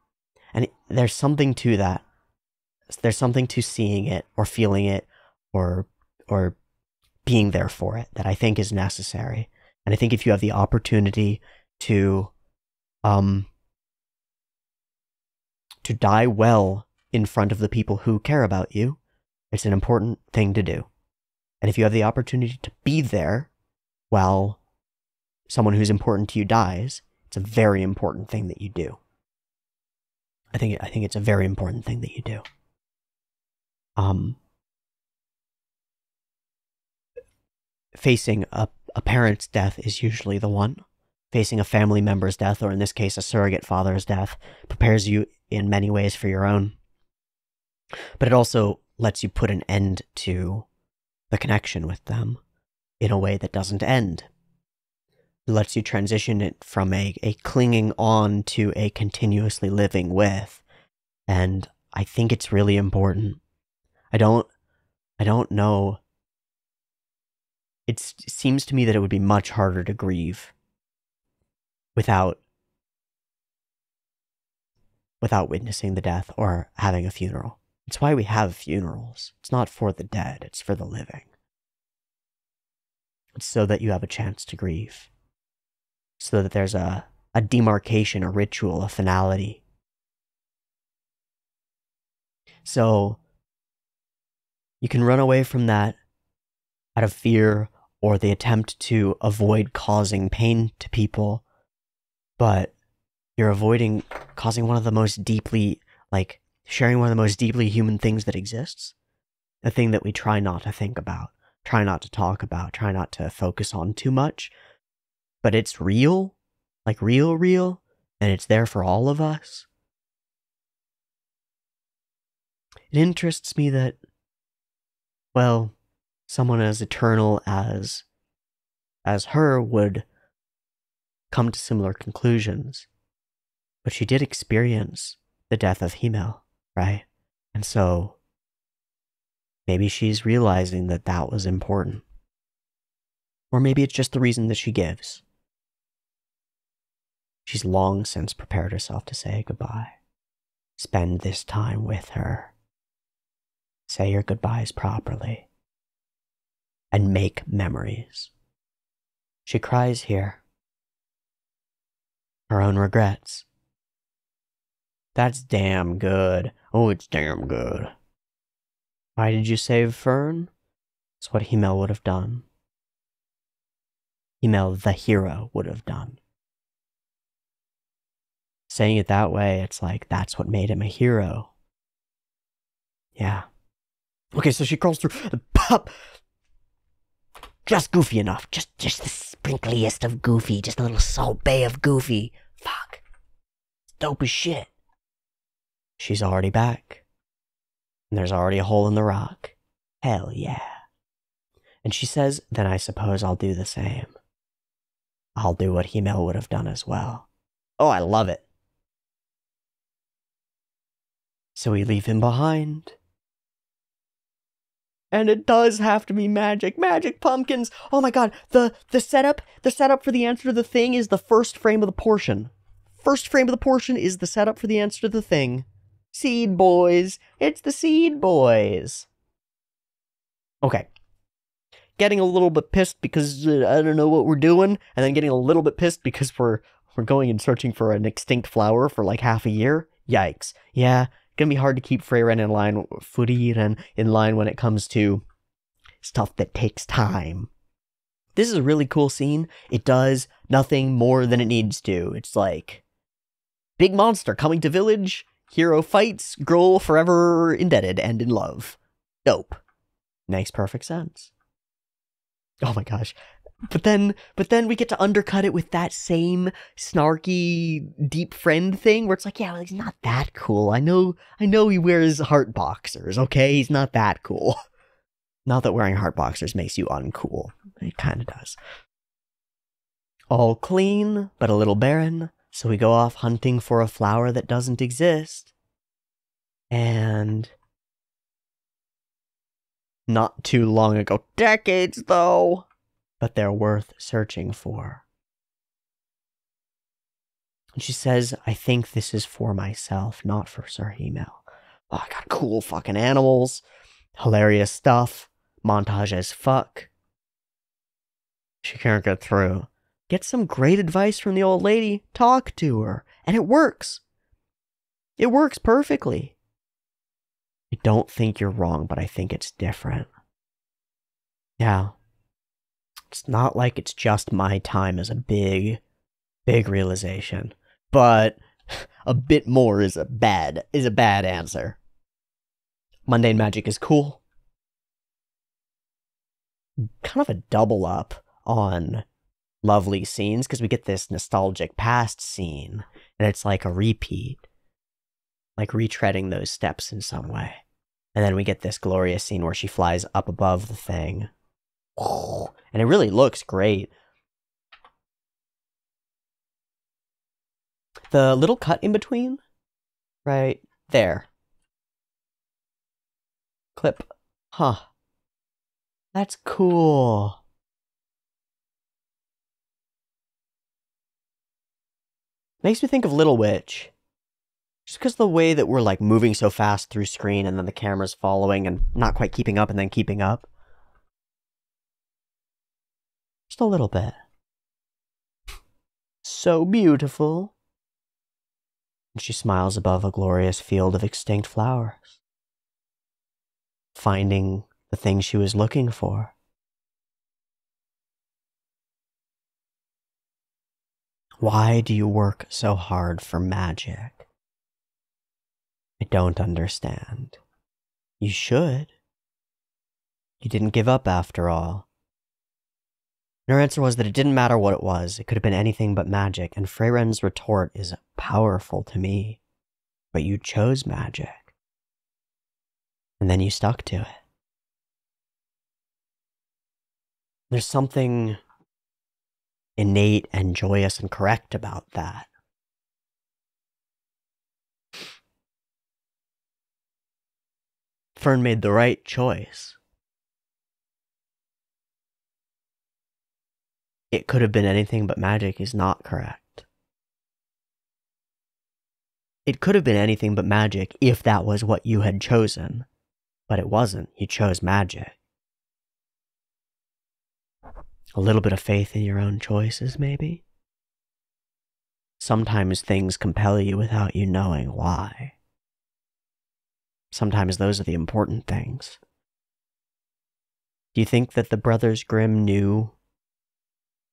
And there's something to that. There's something to seeing it or feeling it or being there for it that I think is necessary. And I think if you have the opportunity to die well in front of the people who care about you, it's an important thing to do. And if you have the opportunity to be there while someone who's important to you dies, it's a very important thing that you do. I think it's a very important thing that you do. Facing a parent's death is usually the one. Facing a family member's death, or in this case, a surrogate father's death, prepares you in many ways for your own. But it also lets you put an end to the connection with them in a way that doesn't end. It lets you transition it from a clinging on to a continuously living with. And I think it's really important. I don't know. It seems to me that it would be much harder to grieve without witnessing the death or having a funeral. It's why we have funerals. It's not for the dead, it's for the living. It's so that you have a chance to grieve. So that there's a demarcation, a ritual, a finality. So you can run away from that out of fear or the attempt to avoid causing pain to people, but you're avoiding causing one of the most deeply, sharing one of the most deeply human things that exists. A thing that we try not to think about, try not to talk about, try not to focus on too much. But it's real, real, and it's there for all of us. It interests me that, well, someone as eternal as her would come to similar conclusions. But she did experience the death of Himmel, right? And so maybe she's realizing that that was important. Or maybe it's just the reason that she gives. She's long since prepared herself to say goodbye. Spend this time with her. Say your goodbyes properly. And make memories. She cries here. Her own regrets. That's damn good. Oh, it's damn good. Why did you save Fern? It's what Himmel would have done. Himmel, the hero, would have done. Saying it that way, it's like, that's what made him a hero. Yeah. Okay, so she crawls through the pup. Just goofy enough. Just the sprinkliest of goofy. Just a little Salt Bay of goofy. Fuck. It's dope as shit. She's already back. And there's already a hole in the rock. Hell yeah. And she says, then I suppose I'll do the same. I'll do what Himmel would have done as well. Oh, I love it. So we leave him behind. And it does have to be magic. Magic pumpkins. Oh my god. The setup for the answer to the thing is the first frame of the portion. First frame of the portion is the setup for the answer to the thing. Seed boys. It's the seed boys. Okay. Getting a little bit pissed because I don't know what we're doing, and then getting a little bit pissed because we're going and searching for an extinct flower for like half a year. Yikes. Yeah, gonna be hard to keep Frieren in line when it comes to stuff that takes time. This is a really cool scene. It does nothing more than it needs to. It's like, big monster coming to village, hero fights, girl forever indebted and in love. Dope. Makes perfect sense. Oh my gosh. But then we get to undercut it with that same snarky deep friend thing where it's like, yeah, well, he's not that cool. I know he wears heart boxers, okay? He's not that cool. Not that wearing heart boxers makes you uncool. It kind of does. All clean, but a little barren, so we go off hunting for a flower that doesn't exist. And not too long ago, decades though, but they're worth searching for. And she says, I think this is for myself, not for Sir Hemel. Oh, I got cool fucking animals, hilarious stuff, montage as fuck. She can't get through. Get some great advice from the old lady, talk to her, and it works. It works perfectly. I don't think you're wrong, but I think it's different. Yeah. It's not like it's just my time as a big realization. But a bit more is a bad answer. Mundane magic is cool. Kind of a double up on lovely scenes, because we get this nostalgic past scene, and it's like a repeat. Like retreading those steps in some way. And then we get this glorious scene where she flies up above the thing. And it really looks great. The little cut in between, right there. Clip. Huh. That's cool. Makes me think of Little Witch. Just because the way that we're like moving so fast through screen and then the camera's following and not quite keeping up and then keeping up. Just a little bit. So beautiful. And she smiles above a glorious field of extinct flowers. Finding the thing she was looking for. Why do you work so hard for magic? I don't understand. You should. You didn't give up after all. And her answer was that it didn't matter what it was. It could have been anything but magic. And Frieren's retort is powerful to me. But you chose magic. And then you stuck to it. There's something innate and joyous and correct about that. Fern made the right choice. It could have been anything but magic is not correct. It could have been anything but magic if that was what you had chosen. But it wasn't. You chose magic. A little bit of faith in your own choices, maybe? Sometimes things compel you without you knowing why. Sometimes those are the important things. Do you think that the Brothers Grimm knew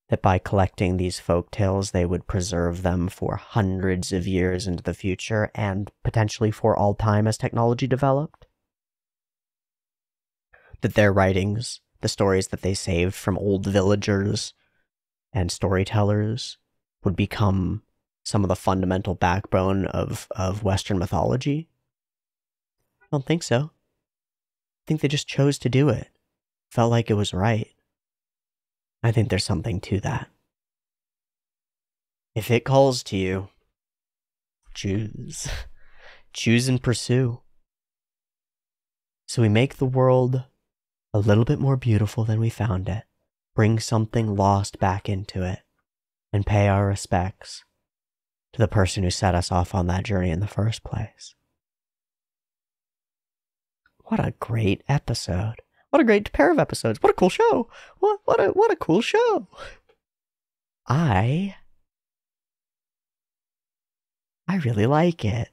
that by collecting these folk tales they would preserve them for hundreds of years into the future and potentially for all time as technology developed? That their writings, the stories that they saved from old villagers and storytellers, would become some of the fundamental backbone of Western mythology? I don't think so. I think they just chose to do it. Felt like it was right. I think there's something to that. If it calls to you, choose. Choose and pursue. So we make the world a little bit more beautiful than we found it, bring something lost back into it, and pay our respects to the person who set us off on that journey in the first place. What a great episode. What a great pair of episodes. What a cool show. What a cool show. I really like it.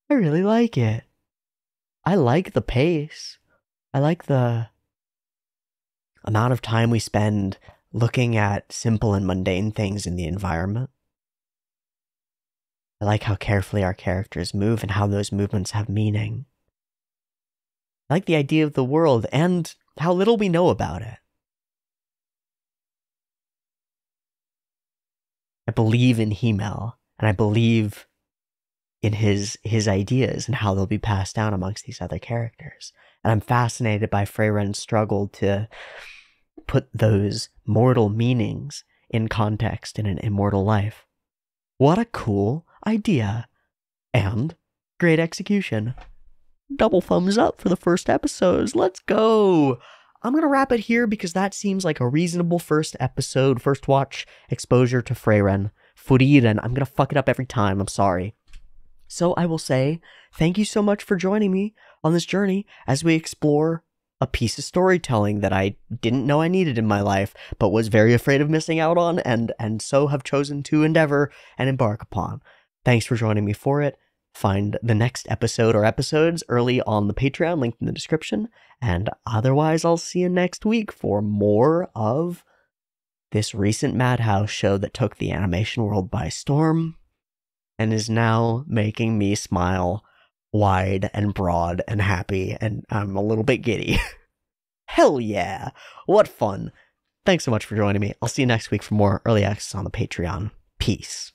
I really like it. I like the pace. I like the amount of time we spend looking at simple and mundane things in the environment. I like how carefully our characters move and how those movements have meaning. I like the idea of the world and how little we know about it. I believe in Hemel, and I believe in his ideas and how they'll be passed down amongst these other characters. and I'm fascinated by Friren's struggle to put those mortal meanings in context in an immortal life. What a cool idea. And great execution. Double thumbs up for the first episodes. Let's go. I'm going to wrap it here because that seems like a reasonable first episode, first watch exposure to Frieren. Frieren. I'm going to fuck it up every time. I'm sorry. So I will say thank you so much for joining me on this journey as we explore a piece of storytelling that I didn't know I needed in my life, but was very afraid of missing out on, and so have chosen to endeavor and embark upon. Thanks for joining me for it. Find the next episode or episodes early on the Patreon, linked in the description, and otherwise I'll see you next week for more of this recent Madhouse show that took the animation world by storm and is now making me smile wide and broad and happy, and I'm a little bit giddy. Hell yeah! What fun! Thanks so much for joining me. I'll see you next week for more early access on the Patreon. Peace.